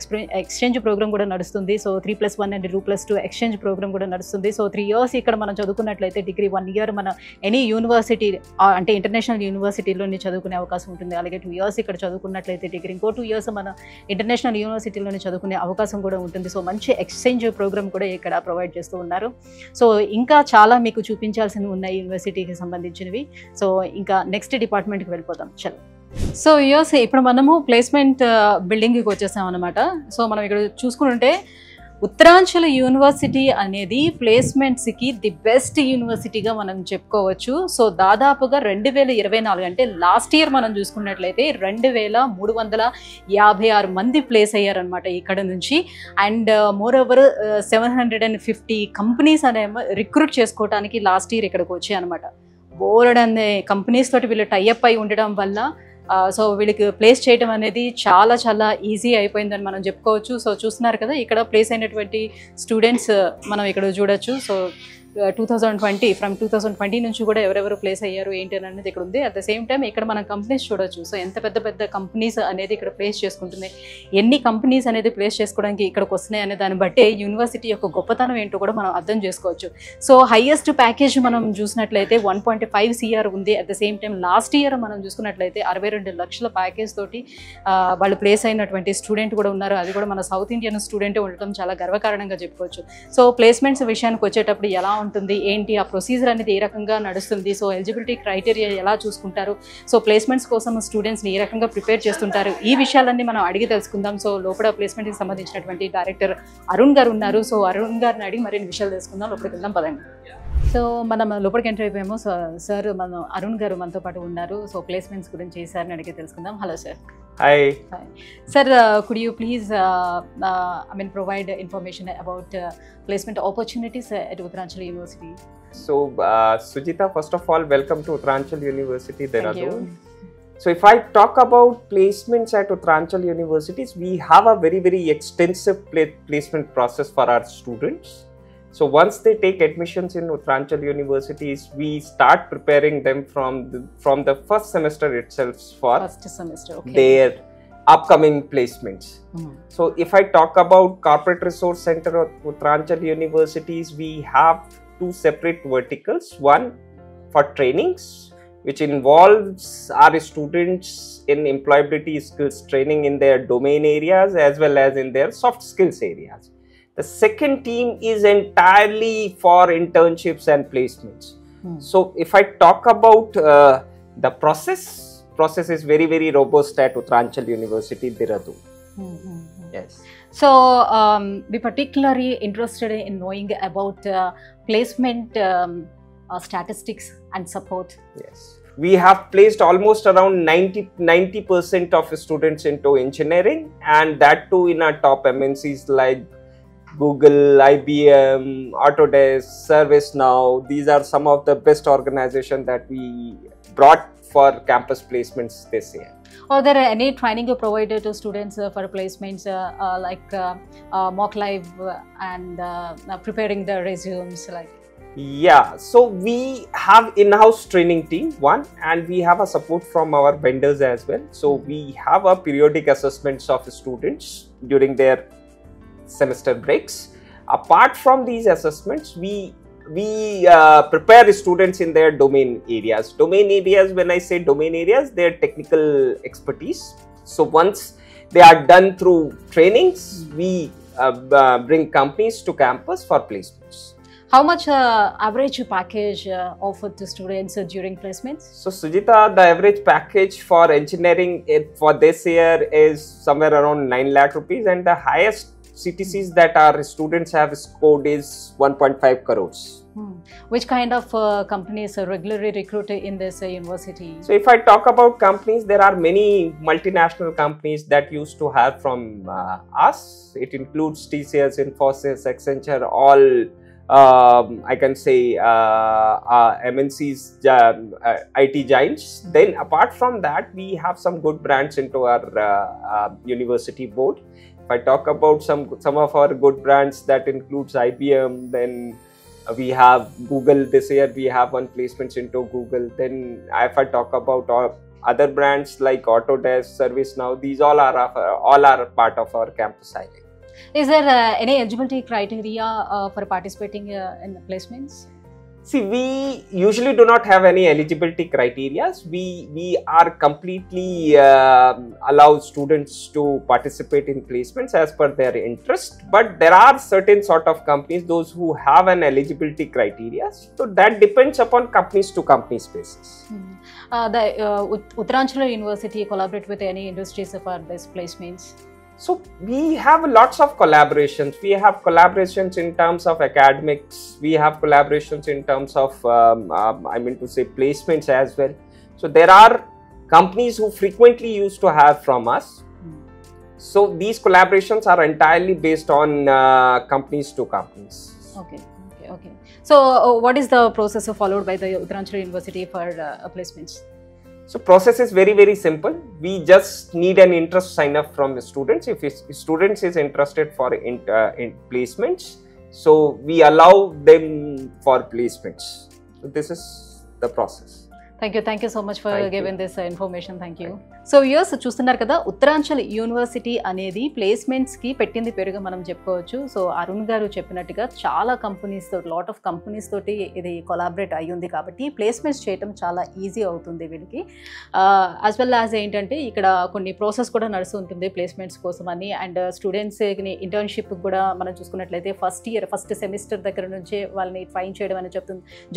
ఎక్స్చేంజ్ ప్రోగ్రామ్ కూడా నడుస్తుంది. సో 3+1 అండ్ 2+2 ఎక్స్చేంజ్ ప్రోగ్రామ్ కూడా నడుస్తుంది. సో 3 years ఇక్కడ మనం చదువుకున్నట్లయితే డిగ్రీ 1 year మన ఎనీ యూనివర్సిటీ అంటే ఇంటర్నేషనల్ యూనివర్సిటీలోని చదువుకునే అవకాశం ఉంటుంది. అలాగే 2 years ఇక్కడ చదువుకున్నట్లయితే డిగ్రీ, ఇంకో 2 years మన ఇంటర్నేషనల్ యూనివర్సిటీలోని చదువుకునే అవకాశం కూడా ఉంటుంది. సో మంచి ఎక్స్చేంజ్ ప్రోగ్రామ్ కూడా ఇక్కడ ప్రొవైడ్ చేస్తూ ఉన్నారు. సో ఇంకా చాలా మీకు చూపించాల్సినవి ఉన్నాయి యూనివర్సిటీకి సంబంధించినవి. సో ఇంకా నెక్స్ట్ డిపార్ట్మెంట్కి వెళ్ళిపోదాం. చలో. సో యూస్ ఇప్పుడు మనము ప్లేస్మెంట్ బిల్డింగ్కి వచ్చేసాం అనమాట. సో మనం ఇక్కడ చూసుకుంటే ఉత్తరాంచల్ యూనివర్సిటీ అనేది ప్లేస్మెంట్స్కి ది బెస్ట్ యూనివర్సిటీగా మనం చెప్పుకోవచ్చు. సో దాదాపుగా 2024 అంటే లాస్ట్ ఇయర్ మనం చూసుకున్నట్లయితే 2356 మంది ప్లేస్ అయ్యారనమాట ఇక్కడ నుంచి. అండ్ మోర్ ఓవర్ 750 కంపెనీస్ అనే రిక్రూట్ చేసుకోవడానికి లాస్ట్ ఇయర్ ఇక్కడికి వచ్చాయి అనమాట. బోర్డ్ అనే కంపెనీస్ తోటి వీళ్ళు టైఅప్ అయి ఉండడం వల్ల సో వీళ్ళకి ప్లేస్ చేయడం అనేది చాలా చాలా ఈజీ అయిపోయిందని మనం చెప్పుకోవచ్చు. సో చూస్తున్నారు కదా, ఇక్కడ ప్లేస్ అయినటువంటి స్టూడెంట్స్ మనం ఇక్కడ చూడొచ్చు. సో 2020 నుంచి కూడా ఎవరెవరు ప్లేస్ అయ్యారు ఏంటి అనేది ఇక్కడ ఉంది. అట్ ద సేమ్ టైం ఇక్కడ మనం కంపెనీస్ చూడొచ్చు. సో ఎంత పెద్ద పెద్ద కంపెనీస్ అనేది ఇక్కడ ప్లేస్ చేసుకుంటుంది, ఎన్ని కంపెనీస్ అనేది ప్లేస్ చేసుకోవడానికి ఇక్కడికి వస్తున్నాయి అనే దాన్ని బట్టే యూనివర్సిటీ యొక్క గొప్పతనం ఏంటో కూడా మనం అర్థం చేసుకోవచ్చు. సో హైయెస్ట్ ప్యాకేజ్ మనం చూసినట్లయితే 1.5 CR ఉంది. At the same time last year మనం చూసుకున్నట్లయితే 62 లక్షల ప్యాకేజ్ తోటి వాళ్ళు ప్లేస్ అయినటువంటి స్టూడెంట్ కూడా ఉన్నారు. అది కూడా మన సౌత్ ఇండియన్ స్టూడెంటే ఉండటం చాలా గర్వకారణంగా చెప్పుకోవచ్చు. సో ప్లేస్మెంట్స్ విషయానికి వచ్చేటప్పుడు ఎలా ఉంటుంది ఏంటి, ఆ ప్రొసీజర్ అనేది ఏ రకంగా నడుస్తుంది, సో ఎలిజిబిలిటీ క్రైటీరియా ఎలా చూసుకుంటారు, సో ప్లేస్మెంట్స్ కోసం స్టూడెంట్స్ని ఏ రకంగా ప్రిపేర్ చేస్తుంటారు, ఈ విషయాలన్నీ మనం అడిగి తెలుసుకుందాం. సో లోపల ప్లేస్మెంట్కి సంబంధించినటువంటి డైరెక్టర్ అరుణ్ గారు ఉన్నారు. సో అరుణ్ గారిని అడిగి మరిన్ని విషయాలు తెలుసుకుందాం. లోపలికి వెళ్దాం పదండి. సో మనం లోపలికి ఎంటర్ అయిపోయాము. సార్ మనం అరుణ్ గారు మనతో పాటు ఉన్నారు. సో ప్లేస్మెంట్స్ గురించి సార్ని అడిగి తెలుసుకుందాం. Hello sir. Hi. Sir, could you please provide information about placement opportunities at Uttaranchal University? So, Sujita, first of all, welcome to Uttaranchal University, Dehradun. Thank you. So, if I talk about placements at Uttaranchal Universities, we have a very, very extensive placement process for our students. So, once they take admissions in Uttaranchal Universities, we start preparing them from the first semester itself for First semester, okay. their upcoming placements. So, if I talk about Corporate Resource Center at Uttaranchal Universities, we have 2 separate verticals. One for trainings, which involves our students in employability skills training in their domain areas as well as in their soft skills areas. The second team is entirely for internships and placements. So, if I talk about the process is very, very robust at Uttaranchal University, Dehradun. Yes. So, we particularly interested in knowing about placement statistics and support. Yes. We have placed almost around 90% of students into engineering, and that too in our top MNCs like Google, IBM, Autodesk, ServiceNow. These are some of the best organizations that we brought for campus placements this year. Are there any training you provided to students for placements like mock live and preparing the resumes like? Yeah, so we have in-house training team, one, and we have a support from our vendors as well. So we have a periodic assessments of students during their semester breaks. Apart from these assessments, we prepare students in their domain areas. Domain areas, when I say domain areas, their technical expertise. So once they are done through trainings, we bring companies to campus for placements. How much average package offered to students during placements? So Sujita, the average package for engineering for this year is somewhere around 9 lakh rupees, and the highest CTCs that our students have scored is 1.5 crores. Which kind of companies are regularly recruited in this university? So if I talk about companies, there are many multinational companies that used to have from us. It includes TCS, Infosys, Accenture, all I can say MNCs, IT giants. Then apart from that, we have some good brands into our university board. If I talk about some of our good brands, that includes IBM, then we have Google. This year we have one placements into Google. Then if I talk about other brands like Autodesk, ServiceNow, these all are part of our campus highlight. Is there any eligibility criteria for participating in the placements? See, we usually do not have any eligibility criteria. We are completely allow students to participate in placements as per their interest. But there are certain sort of companies, those who have an eligibility criteria. So that depends upon companies to companies basis. The Uttaranchal University collaborate with any industries for these placements? So we have lots of collaborations. We have collaborations in terms of academics. We have collaborations in terms of, placements as well. So there are companies who frequently used to have from us. So these collaborations are entirely based on companies to companies. Okay. So what is the process followed by the Uttaranchal University for placements? So process is very, very simple. We just need an interest sign up from the students. If students is interested for in placements, so we allow them for placements. So this is the process. Thank you so much for giving this information. Thank you. So viewers చూస్తున్నారు కదా, Uttaranchal university అనేది ప్లేస్మెంట్స్కి పెట్టింది పేరుగా మనం చెప్పుకోవచ్చు. So Arun గారు చెప్పినట్టుగా చాలా కంపెనీస్ తోటి, లాట్ ఆఫ్ కంపెనీస్ తోటి ఇది కొలాబరేట్ అయ్యి ఉంది కాబట్టి ప్లేస్మెంట్స్ చేయడం చాలా ఈజీ అవుతుంది వీళ్ళకి. యాజ్ వెల్ యాజ్ ఏంటంటే ఇక్కడ కొన్ని ప్రాసెస్ కూడా నడుస్తుంటుంది ప్లేస్మెంట్స్ కోసం అని. అండ్ స్టూడెంట్స్ని ఇంటర్న్షిప్ కూడా మనం చూసుకున్నట్లయితే ఫస్ట్ సెమిస్టర్ దగ్గర నుంచే వాళ్ళని ట్రైన్ చేయడం అనేది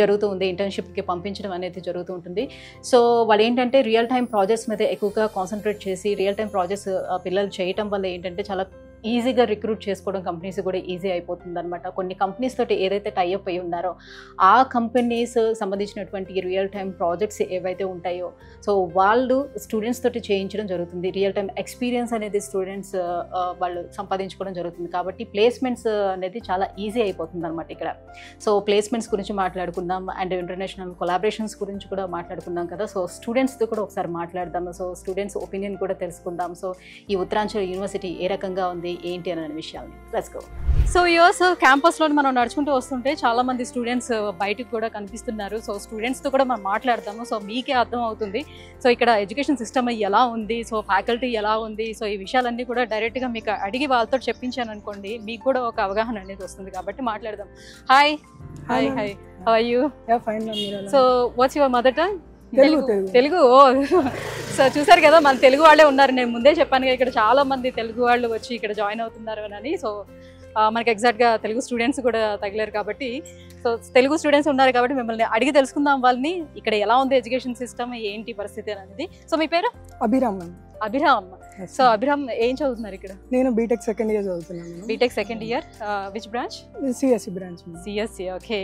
జరుగుతూ ఉంది, ఇంటర్న్షిప్కి పంపించడం అనేది జరుగుతూ ఉంటుంది. సో వాళ్ళు ఏంటంటే రియల్ టైం ప్రాజెక్ట్స్ మీద ఎక్కువగా కాన్సన్ట్రేట్ చేసి రియల్ టైం ప్రాజెక్ట్స్ పిల్లలు చేయటం వల్ల ఏంటంటే చాలా ఈజీగా రిక్రూట్ చేసుకోవడం కంపెనీస్ కూడా ఈజీ అయిపోతుంది అనమాట. కొన్ని కంపెనీస్ తోటి ఏదైతే టైఅప్ అయి ఉన్నారో ఆ కంపెనీస్ సంబంధించినటువంటి రియల్ టైం ప్రాజెక్ట్స్ ఏవైతే ఉంటాయో సో వాళ్ళు స్టూడెంట్స్ తోటి చేయించడం జరుగుతుంది. రియల్ టైం ఎక్స్పీరియన్స్ అనేది స్టూడెంట్స్ వాళ్ళు సంపాదించుకోవడం జరుగుతుంది. కాబట్టి ప్లేస్మెంట్స్ అనేది చాలా ఈజీ అయిపోతుంది అనమాట ఇక్కడ. సో ప్లేస్మెంట్స్ గురించి మాట్లాడుకుందాం అండ్ ఇంటర్నేషనల్ కొలాబరేషన్స్ గురించి కూడా మాట్లాడుకుందాం కదా. సో స్టూడెంట్స్తో కూడా ఒకసారి మాట్లాడదాం. సో స్టూడెంట్స్ ఒపీనియన్ కూడా తెలుసుకుందాం. సో ఈ ఉత్తరాంచల్ యూనివర్సిటీ ఏ రకంగా ఉంది ఏంటి అనే విషయాన్ని లెట్స్ గో. సో ఇయర్స్ క్యాంపస్లో మనం నడుచుకుంటూ వస్తుంటే చాలా మంది స్టూడెంట్స్ బయటకు కూడా కనిపిస్తున్నారు. సో స్టూడెంట్స్తో కూడా మనం మాట్లాడదాము. సో మీకే అర్థం అవుతుంది సో ఇక్కడ ఎడ్యుకేషన్ సిస్టమ్ ఎలా ఉంది, సో ఫ్యాకల్టీ ఎలా ఉంది, సో ఈ విషయాలన్నీ కూడా డైరెక్ట్గా మీకు అడిగి వాళ్ళతో చెప్పించాను అనుకోండి, మీకు కూడా ఒక అవగాహన అనేది వస్తుంది. కాబట్టి మాట్లాడదాం. Hi hi hi, how are you? So what's your mother tongue? Telugu. So చూసారు కదా మన తెలుగు వాళ్ళే ఉన్నారు. నేను ముందే చెప్పాను ఇక్కడ చాలా మంది తెలుగు వాళ్ళు వచ్చి ఇక్కడ జాయిన్ అవుతున్నారు అని. సో మనకి ఎగ్జాక్ట్గా తెలుగు స్టూడెంట్స్ కూడా తగిలారు కాబట్టి సో తెలుగు స్టూడెంట్స్ ఉన్నారు కాబట్టి మిమ్మల్ని అడిగి తెలుసుకుందాం వాళ్ళని ఇక్కడ ఎలా ఉంది ఎడ్యుకేషన్ సిస్టమ్, ఏంటి పరిస్థితి అనేది. సో మీ పేరు? అభిరామ్. అభిరామ్. సో అభిరామ్ ఏం చదువుతున్నారు ఇక్కడ? నేను బీటెక్ సెకండ్ ఇయర్ చదువుతున్నాను. BTech second year, which branch? CSC branch. CSC, okay.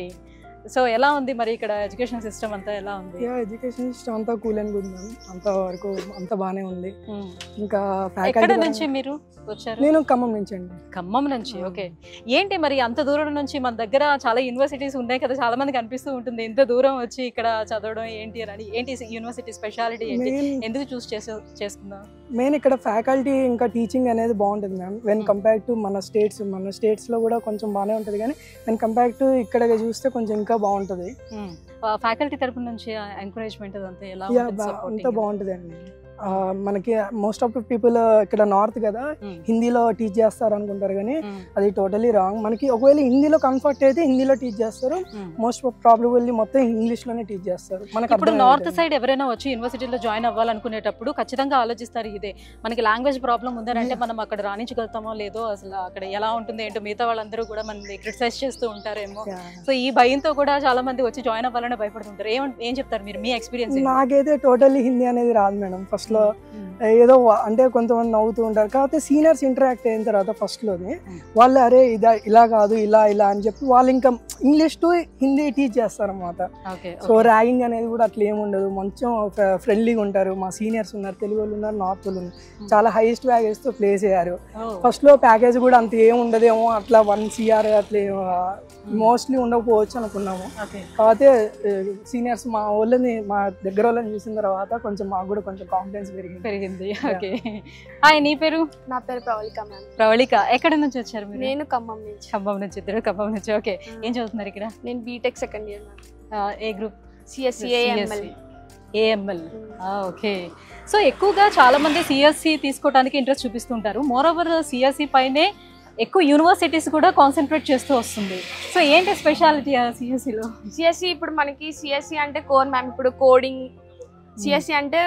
So ఎలా ఉంది మరి ఇక్కడ ఎడ్యుకేషన్ సిస్టమ్ అంతా ఎలా ఉంది? ఎడ్యుకేషన్ సిస్టమ్ అంతా కూల్ అండ్ గుడ్ మ్యామ్, అంత వరకు అంత బాగానే ఉంది. ఇంకా ఎక్కడ ఫ్యాకల్టీ నుంచి మీరు వచ్చారు? నేను ఖమ్మం నుంచి అండి. ఖమ్మం నుంచి. ఓకే, ఏంటి మరి అంత దూరం నుంచి? మన దగ్గర చాలా యూనివర్సిటీస్ ఉన్నాయి కదా, చాలా మందికి అనిపిస్తూ ఉంటుంది ఇంత దూరం వచ్చి ఇక్కడ చదవడం ఏంటి అని. ఏంటి యూనివర్సిటీ స్పెషాలిటీ ఏంటి, ఎందుకు చూస్ చేసుకుందాం? మెయిన్ ఇక్కడ ఫ్యాకల్టీ ఇంకా టీచింగ్ అనేది బాగుంటుంది మ్యామ్. వెన్ కంపేర్ టు మన స్టేట్స్లో కూడా కొంచెం బాగానే ఉంటుంది, కానీ వెన్ కంపేర్ టు ఇక్కడ చూస్తే కొంచెం ఇంకా బాగుంటుంది. ఫ్యాకల్టీ తరపు నుంచి ఎంకరేజ్మెంట్ అంతా ఎలా అంతా బాగుంటుంది అండి. మనకి మోస్ట్ ఆఫ్ పీపుల్ ఇక్కడ నార్త్ కదా హిందీలో టీచ్ చేస్తారు అనుకుంటారు, కానీ అది టోటలీ రాంగ్. మనకి ఒకవేళ హిందీలో కంఫర్ట్ అయితే హిందీలో టీచ్ చేస్తారు, మోస్ట్ ప్రాబబ్లీ మొత్తం ఇంగ్లీష్ లోనే టీచ్ చేస్తారు. మనకి ఇప్పుడు నార్త్ సైడ్ ఎవరైనా వచ్చి యూనివర్సిటీలో జాయిన్ అవ్వాలనుకునేటప్పుడు ఖచ్చితంగా ఆలోచిస్తారు ఇదే, మనకి లాంగ్వేజ్ ప్రాబ్లం ఉందంటే మనం అక్కడ రాణించగలుగుతామో లేదో, అసలు అక్కడ ఎలా ఉంటుంది ఏంటో మిగతా వాళ్ళందరూ కూడా మనల్ని క్రిటిసైజ్ చేస్తూ ఉంటారేమో. సో ఈ భయంతో కూడా చాలా మంది వచ్చి జాయిన్ అవ్వాలని భయపడుతుంటారు. ఏం చెప్తారు మీరు, మీ ఎక్స్పీరియన్స్? నాకైతే టోటల్లీ హిందీ అనేది రాదు మేడం. ఫస్ట్ లో ఏదో అంటే కొంతమంది నవ్వుతూ ఉంటారు, కాకపోతే సీనియర్స్ ఇంటరాక్ట్ అయిన తర్వాత ఫస్ట్ లోనే వాళ్ళు అరే ఇలా కాదు ఇలా అని చెప్పి వాళ్ళు ఇంకా ఇంగ్లీష్ టు హిందీ టీచ్ చేస్తారు అన్నమాట. సో ర్యాగింగ్ అనేది కూడా అట్లా ఏమి ఉండదు, మంచిగా ఫ్రెండ్లీగా ఉంటారు. మా సీనియర్స్ ఉన్నారు, తెలుగు వాళ్ళు ఉన్నారు, నార్త్ వాళ్ళు ఉన్నారు, చాలా హైయెస్ట్ ప్యాకేజ్ తో ప్లేస్ అయ్యారు. ఫస్ట్ లో ప్యాకేజ్ కూడా అంత ఏం ఉండదేమో, అట్లా 1 CR అట్లా మోస్ట్లీ ఉండకపోవచ్చు అనుకున్నాము. కాకపోతే సీనియర్స్ మా వాళ్ళని మా దగ్గర వాళ్ళని చూసిన తర్వాత కొంచెం మాకు కూడా కొంచెం కాన్ఫిడెన్స్ పెరిగింది. ఓకే, హాయ్, నీ పేరు? నా పేరు ప్రవళిక మ్యామ్. ప్రవళిక, ఎక్కడి నుంచి వచ్చారు మీరు? నేను ఖమ్మం నుంచి. ఖమ్మం నుంచి, ఇద్దరు ఖమ్మం నుంచి. ఓకే, ఏం చదువుతున్నారు ఇక్కడ? నేను బీటెక్ సెకండ్ ఇయర్ మ్యామ్. ఏ group? CSE AML. Okay, so ఎక్కువగా చాలా మంది సిఎస్సి తీసుకోవడానికి ఇంట్రెస్ట్ చూపిస్తుంటారు. మోర్ ఓవర్ సిఎస్సి పైనే ఎక్కువ యూనివర్సిటీస్ కూడా కాన్సన్ట్రేట్ చేస్తూ వస్తుంది. సో ఏంటి స్పెషాలిటీ సిఎస్సిలో? సిఎస్సి ఇప్పుడు మనకి సిఎస్సి అంటే కోర్ మ్యామ్. ఇప్పుడు కోడింగ్ సిఎస్సి అంటే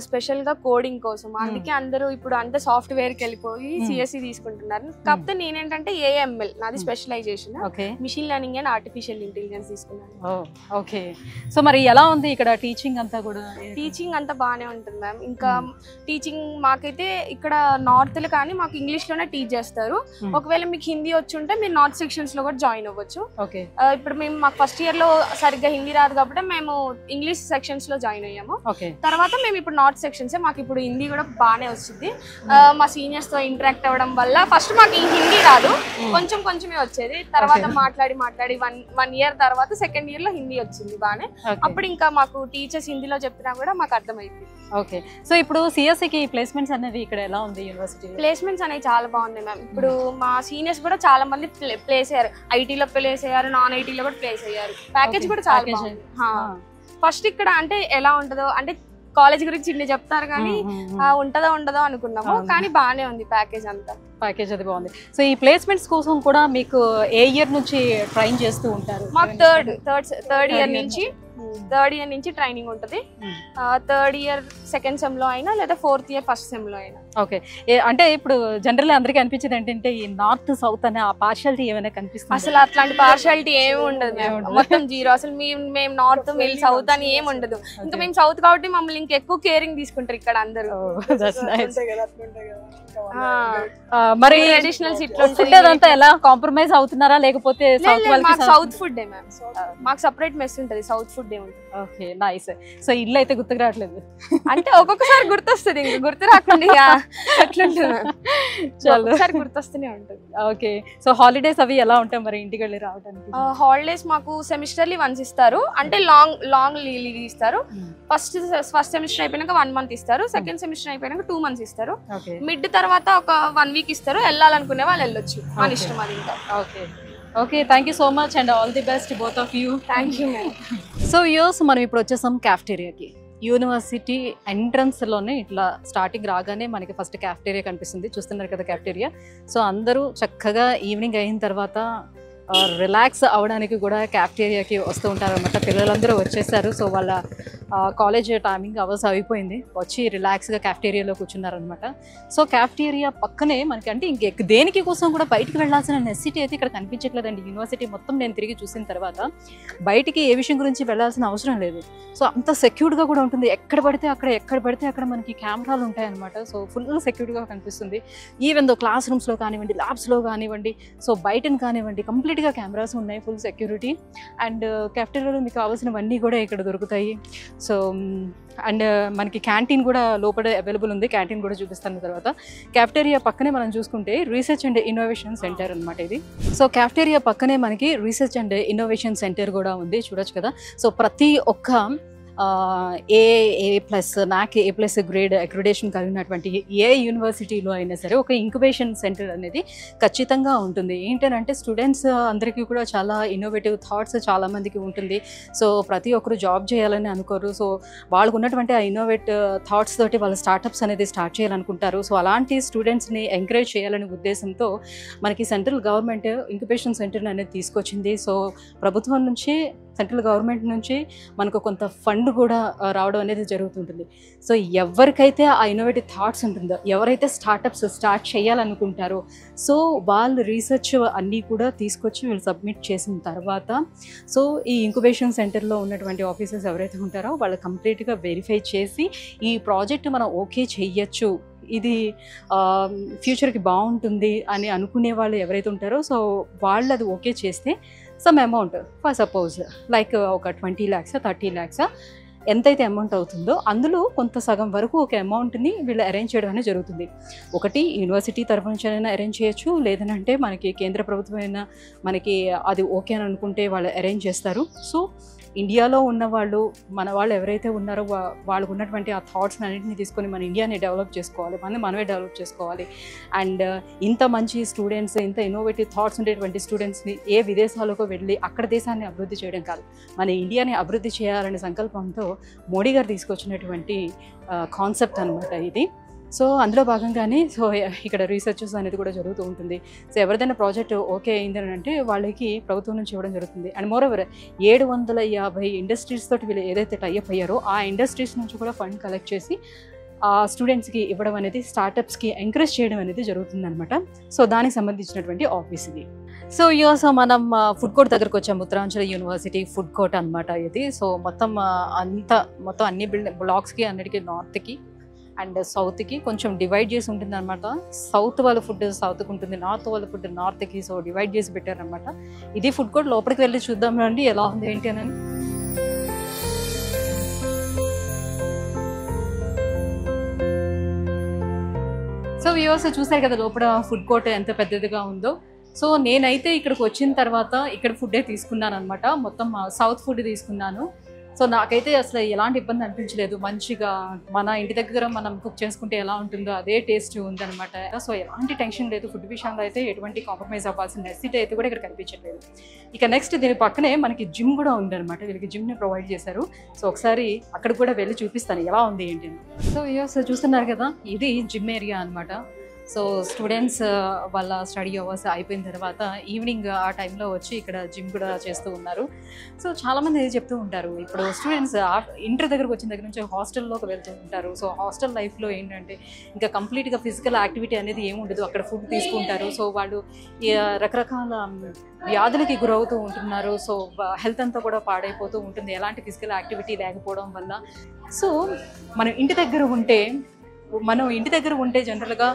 స్పెషల్ గా కోడింగ్ కోసం, అందుకే అందరూ ఇప్పుడు అంత సాఫ్ట్వేర్ కి వెళ్ళిపోయి సిఎస్సి తీసుకుంటున్నారు. కాకపోతే నేనేంటంటే ఏఎంఎల్ నాది specialisation, machine learning and artificial intelligence తీసుకున్నాను. ఓకే, సో మరి ఎలా ఉంది ఇక్కడ టీచింగ్ అంతా కూడా? టీచింగ్ అంతా బాగానే ఉంటుంది మ్యామ్. ఇంకా టీచింగ్ మాకైతే ఇక్కడ నార్త్ లో కానీ మాకు ఇంగ్లీష్ లోనే టీచ్ చేస్తారు. ఒకవేళ మీకు హిందీ వచ్చి ఉంటే మీరు నార్త్ సెక్షన్స్ లో కూడా జాయిన్ అవ్వచ్చు. ఇప్పుడు మేము మాకు ఫస్ట్ ఇయర్ లో సరిగ్గా హిందీ రాదు కాబట్టి మేము ఇంగ్లీష్ సెక్షన్స్ లో జాయిన్ అయ్యాము. తర్వాత మేము ఇప్పుడు నార్త్ సెక్షన్స్, మాకు ఇప్పుడు హిందీ కూడా బాగానే వస్తుంది. మా సీనియర్స్ తో ఇంటరాక్ట్ అవ్వడం వల్ల ఫస్ట్ మాకు హిందీ రాదు, కొంచెమే వచ్చేది. తర్వాత మాట్లాడి 1 ఇయర్ తర్వాత సెకండ్ ఇయర్ లో హిందీ వచ్చింది బాగానే. అప్పుడు ఇంకా మాకు టీచర్స్ హిందీలో చెప్తున్నా కూడా మాకు అర్థమైంది. ఓకే, సో ఇప్పుడు సిఎస్సికి ప్లేస్మెంట్స్ అనేవి ఇక్కడ ఎలా ఉంది యూనివర్సిటీ? ప్లేస్మెంట్స్ అనేవి చాలా బాగున్నాయి మ్యామ్. ఇప్పుడు మా సీనియర్స్ కూడా చాలా మంది ప్లేస్ అయ్యారు, ఐటీలో ప్లేస్ అయ్యారు, నాన్ ఐటీలో కూడా ప్లేస్ అయ్యారు. ప్యాకేజ్ కూడా చాలా బాగుంది. ఫస్ట్ ఇక్కడ అంటే ఎలా ఉంటుందో అంటే కాలేజ్ గురించి ఇన్ని చెప్తారు కానీ ఉంటదో ఉండదో అనుకున్నాము, కానీ బాగానే ఉంది ప్యాకేజ్ అంతా. ప్యాకేజ్ అది బాగుంది. సో ఈ ప్లేస్మెంట్స్ కోసం కూడా మీకు ఏ ఇయర్ నుంచి ట్రైన్ చేస్తూ ఉంటారు? మాకు థర్డ్ ఇయర్ నుంచి ట్రైనింగ్ ఉంటుంది. థర్డ్ ఇయర్ సెకండ్ సెమ్ లో అయినా లేదా ఫోర్త్ ఇయర్ ఫస్ట్ సెమ్ లో అయినా. ఓకే, అంటే ఇప్పుడు జనరల్ అందరికీ అనిపించేది ఏంటంటే ఈ నార్త్ సౌత్ అనే ఆ పార్షియాలిటీ ఏమైనా కనిపిస్తుంది? అసలు అట్లాంటి పార్షియాలిటీ ఏమి ఉండదు, మొత్తం జీరో. అసలు మేము నార్త్ మీరు సౌత్ అని ఏమి ఉండదు. ఇంకా మేము సౌత్ కాబట్టి మమ్మల్ని ఇంకా ఎక్కువ కేరింగ్ తీసుకుంటారు ఇక్కడ అందరూ. మరి ట్రెడిషనల్ ఫుడ్ అదంతా ఎలా కాంప్రమైజ్ అవుతున్నారా లేకపోతే సౌత్ ఫుడ్? మాకు సెపరేట్ మెస్ ఉంటుంది, సౌత్ ఫుడ్ ఏ ఉంటుంది. Okay, nice. సో ఇల్లు అయితే గుర్తుకు రావట్లేదు అంటే ఒక్కొక్కసారి గుర్తొస్తుంది, ఇంకా గుర్తు రాకుండా అట్లా గుర్తొస్తూనే ఉంటుంది. ఓకే, సో హాలిడేస్ అవి ఎలా ఉంటాయి మరి ఇంటికి వెళ్ళి రావడానికి? హాలిడేస్ మాకు సెమిస్టర్లీ వన్స్ ఇస్తారు, అంటే లాంగ్ లీవ్ ఇస్తారు. ఫస్ట్ సెమిస్టర్ అయిపోయినాక 1 month ఇస్తారు, సెకండ్ సెమిస్టర్ అయిపోయినాక 2 months ఇస్తారు. మిడ్ తర్వాత ఒక 1 week ఇస్తారు. వెళ్ళాలనుకునే వాళ్ళు వెళ్ళొచ్చు, మన ఇష్టం అది. ఇంకా okay, thank you so much and all the best both of you. Thank you. So use మనం ఇప్పుడు వచ్చేసాం క్యాఫ్టేరియాకి. యూనివర్సిటీ ఎంట్రన్స్లోనే ఇట్లా స్టార్టింగ్ రాగానే మనకి ఫస్ట్ క్యాఫ్టేరియా కనిపిస్తుంది, చూస్తున్నారు కదా క్యాఫ్టేరియా. సో అందరూ చక్కగా ఈవినింగ్ అయిన తర్వాత రిలాక్స్ అవ్వడానికి కూడా క్యాఫ్టేరియాకి వస్తూ ఉంటారు అన్నమాట. పిల్లలందరూ వచ్చేసారు. సో వాళ్ళ కాలేజ్ టైమింగ్ అవర్స్ అయిపోయింది, వచ్చి రిలాక్స్గా క్యాఫ్టేరియాలో కూర్చున్నారనమాట. సో క్యాఫ్టేరియా పక్కనే మనకి అంటే దేనికి కోసం కూడా బయటికి వెళ్ళాల్సిన నెసిటీ అయితే ఇక్కడ కనిపించట్లేదండి. యూనివర్సిటీ మొత్తం నేను తిరిగి చూసిన తర్వాత బయటికి ఏ విషయం గురించి వెళ్ళాల్సిన అవసరం లేదు. సో అంత సెక్యూర్డ్గా కూడా ఉంటుంది. ఎక్కడ పడితే అక్కడ మనకి కెమెరాలు ఉంటాయన్నమాట. సో ఫుల్ సెక్యూర్డ్గా కనిపిస్తుంది. ఈవెన్ దో క్లాస్ రూమ్స్లో కానివ్వండి, ల్యాబ్స్లో కానివ్వండి, సో బయటను కానివ్వండి, కంప్లీట్గా కెమెరాస్ ఉన్నాయి, ఫుల్ సెక్యూరిటీ. అండ్ క్యాఫ్టేరియాలో మీకు కావాల్సినవన్నీ కూడా ఇక్కడ దొరుకుతాయి. సో అండ్ మనకి క్యాంటీన్ కూడా లోపల అవైలబుల్ ఉంది. క్యాంటీన్ కూడా చూపిస్తాను తర్వాత. క్యాఫ్టేరియా పక్కనే మనం చూసుకుంటే రీసెర్చ్ అండ్ ఇన్నోవేషన్ సెంటర్ అనమాట ఇది. సో క్యాఫ్టేరియా పక్కనే మనకి రీసెర్చ్ అండ్ ఇన్నోవేషన్ సెంటర్ కూడా ఉంది, చూడొచ్చు కదా. సో ప్రతి ఒక్క A+, NAAC A+ grade accreditation కలిగినటువంటి ఏ యూనివర్సిటీలో అయినా సరే ఒక ఇంక్యుబేషన్ సెంటర్ అనేది ఖచ్చితంగా ఉంటుంది. ఏంటంటే స్టూడెంట్స్ అందరికీ కూడా చాలా ఇన్నోవేటివ్ థాట్స్ చాలామందికి ఉంటుంది. సో ప్రతి ఒక్కరు జాబ్ చేయాలని అనుకోరు. సో వాళ్ళకు ఉన్నటువంటి ఆ ఇన్నోవేటివ్ థాట్స్ తోటి వాళ్ళ స్టార్టప్స్ అనేది స్టార్ట్ చేయాలనుకుంటారు. సో అలాంటి స్టూడెంట్స్ని ఎంకరేజ్ చేయాలనే ఉద్దేశంతో మనకి సెంట్రల్ గవర్నమెంట్ ఇంక్యుబేషన్ సెంటర్ అనేది తీసుకొచ్చింది. సో ప్రభుత్వం నుంచి, సెంట్రల్ గవర్నమెంట్ నుంచి మనకు కొంత ఫండ్ కూడా రావడం అనేది జరుగుతుంటుంది. సో ఎవరికైతే ఆ ఇన్నోవేటివ్ థాట్స్ ఉంటుందో, ఎవరైతే స్టార్టప్స్ స్టార్ట్ చేయాలనుకుంటారో, సో వాళ్ళు రీసెర్చ్ అన్నీ కూడా తీసుకొచ్చి వీళ్ళు సబ్మిట్ చేసిన తర్వాత సో ఈ ఇంక్యుబేషన్ సెంటర్లో ఉన్నటువంటి ఆఫీసర్స్ ఎవరైతే ఉంటారో వాళ్ళు కంప్లీట్గా వెరిఫై చేసి ఈ ప్రాజెక్ట్ మనం ఓకే చెయ్యొచ్చు, ఇది ఫ్యూచర్కి బాగుంటుంది అని అనుకునే వాళ్ళు ఎవరైతే ఉంటారో సో వాళ్ళు అది ఓకే చేస్తే some amount, for suppose like ఒక 20 lakhs 30 lakhs ఎంతైతే అమౌంట్ అవుతుందో అందులో కొంత సగం వరకు ఒక అమౌంట్ని వీళ్ళు అరేంజ్ చేయడం అనేది జరుగుతుంది. ఒకటి యూనివర్సిటీ తరఫు నుంచి అయినా అరేంజ్ చేయొచ్చు, లేదంటే మనకి కేంద్ర ప్రభుత్వం అయినా మనకి అది ఓకే అని అనుకుంటే వాళ్ళు అరేంజ్ చేస్తారు. సో ఇండియాలో ఉన్న వాళ్ళు, మన వాళ్ళు ఎవరైతే ఉన్నారో వాళ్ళకు ఉన్నటువంటి ఆ థాట్స్ అన్నింటినీ తీసుకొని మన ఇండియాని డెవలప్ చేసుకోవాలి, మనమే డెవలప్ చేసుకోవాలి. అండ్ ఇంత మంచి స్టూడెంట్స్, ఇంత ఇన్నోవేటివ్ థాట్స్ ఉండేటువంటి స్టూడెంట్స్ని ఏ విదేశాలకు వెళ్ళి అక్కడ దేశాన్ని అభివృద్ధి చేయడం కాదు, మన ఇండియాని అభివృద్ధి చేయాలనే సంకల్పంతో మోడీ గారు తీసుకొచ్చినటువంటి కాన్సెప్ట్ అనమాట ఇది. సో అందులో భాగంగానే సో ఇక్కడ రీసెర్చెస్ అనేది కూడా జరుగుతూ ఉంటుంది. సో ఎవరిదైనా ప్రాజెక్ట్ ఓకే అయింది అని అంటే వాళ్ళకి ప్రభుత్వం నుంచి ఇవ్వడం జరుగుతుంది. అండ్ మోరోవర్ 750 ఇండస్ట్రీస్ తోటి వీళ్ళు ఏదైతే టైఅప్ అయ్యారో ఆ ఇండస్ట్రీస్ నుంచి కూడా ఫండ్ కలెక్ట్ చేసి ఆ స్టూడెంట్స్కి ఇవ్వడం అనేది, స్టార్టప్స్కి ఎంకరేజ్ చేయడం అనేది జరుగుతుంది అనమాట. సో దానికి సంబంధించినటువంటి ఆఫీస్ ఇది. సో సో మనం ఫుడ్ కోర్ట్ దగ్గరకు వచ్చాము. ఉత్తరాంచల్ యూనివర్సిటీ ఫుడ్ కోర్ట్ అనమాట ఇది. సో మొత్తం అన్ని బ్లాక్స్కి అన్నిటికీ నార్త్కి అండ్ సౌత్కి కొంచెం డివైడ్ చేసి ఉంటుంది అనమాట. సౌత్ వాళ్ళ ఫుడ్ సౌత్కి ఉంటుంది, నార్త్ వాళ్ళ ఫుడ్ నార్త్కి. సో డివైడ్ చేసి పెట్టారనమాట. ఇది ఫుడ్ కోర్ట్. లోపలికి వెళ్ళి చూద్దాం రండి ఎలా ఉంది ఏంటి అని. సో వ్యూవర్స్ చూసారు కదా లోపల ఫుడ్ కోర్ట్ ఎంత పెద్దదిగా ఉందో. సో నేనైతే ఇక్కడికి వచ్చిన తర్వాత ఇక్కడ ఫుడ్డే తీసుకున్నాను అనమాట. మొత్తం సౌత్ ఫుడ్ తీసుకున్నాను. సో నాకైతే అసలు ఎలాంటి ఇబ్బంది అనిపించలేదు. మంచిగా మన ఇంటి దగ్గర మనం కుక్ చేసుకుంటే ఎలా ఉంటుందో అదే టేస్ట్ ఉందనమాట. సో ఎలాంటి టెన్షన్ లేదు. ఫుడ్ విషయంలో అయితే ఎటువంటి కాంప్రమైజ్ అవ్వాల్సిన నెసిటీ అయితే కూడా ఇక్కడ కనిపించట్లేదు. ఇక నెక్స్ట్ దీని పక్కనే మనకి జిమ్ కూడా ఉందన్నమాట. వీళ్ళకి జిమ్ని ప్రొవైడ్ చేశారు. సో ఒకసారి అక్కడ కూడా వెళ్ళి చూపిస్తాను ఎలా ఉంది ఏంటి అని. సో వ్యూవర్స్ చూస్తున్నారు కదా, ఇది జిమ్ ఏరియా అనమాట. సో స్టూడెంట్స్ వాళ్ళ స్టడీ అవర్స్ అయిపోయిన తర్వాత ఈవినింగ్ ఆ టైంలో వచ్చి ఇక్కడ జిమ్ కూడా చేస్తూ ఉన్నారు. సో చాలామంది చెప్తూ ఉంటారు, ఇప్పుడు స్టూడెంట్స్ ఇంటర్ దగ్గరకు వచ్చిన దగ్గర నుంచి హాస్టల్లోకి వెళ్తూ ఉంటారు. సో హాస్టల్ లైఫ్లో ఏంటంటే ఇంకా కంప్లీట్గా ఫిజికల్ యాక్టివిటీ అనేది ఏమి ఉండదు. అక్కడ ఫుడ్ తీసుకుంటారు. సో వాళ్ళు రకరకాల వ్యాధులకి గురవుతూ ఉంటున్నారు. సో హెల్త్ అంతా కూడా పాడైపోతూ ఉంటుంది ఎలాంటి ఫిజికల్ యాక్టివిటీ లేకపోవడం వల్ల. సో మనం ఇంటి దగ్గర ఉంటే జనరల్గా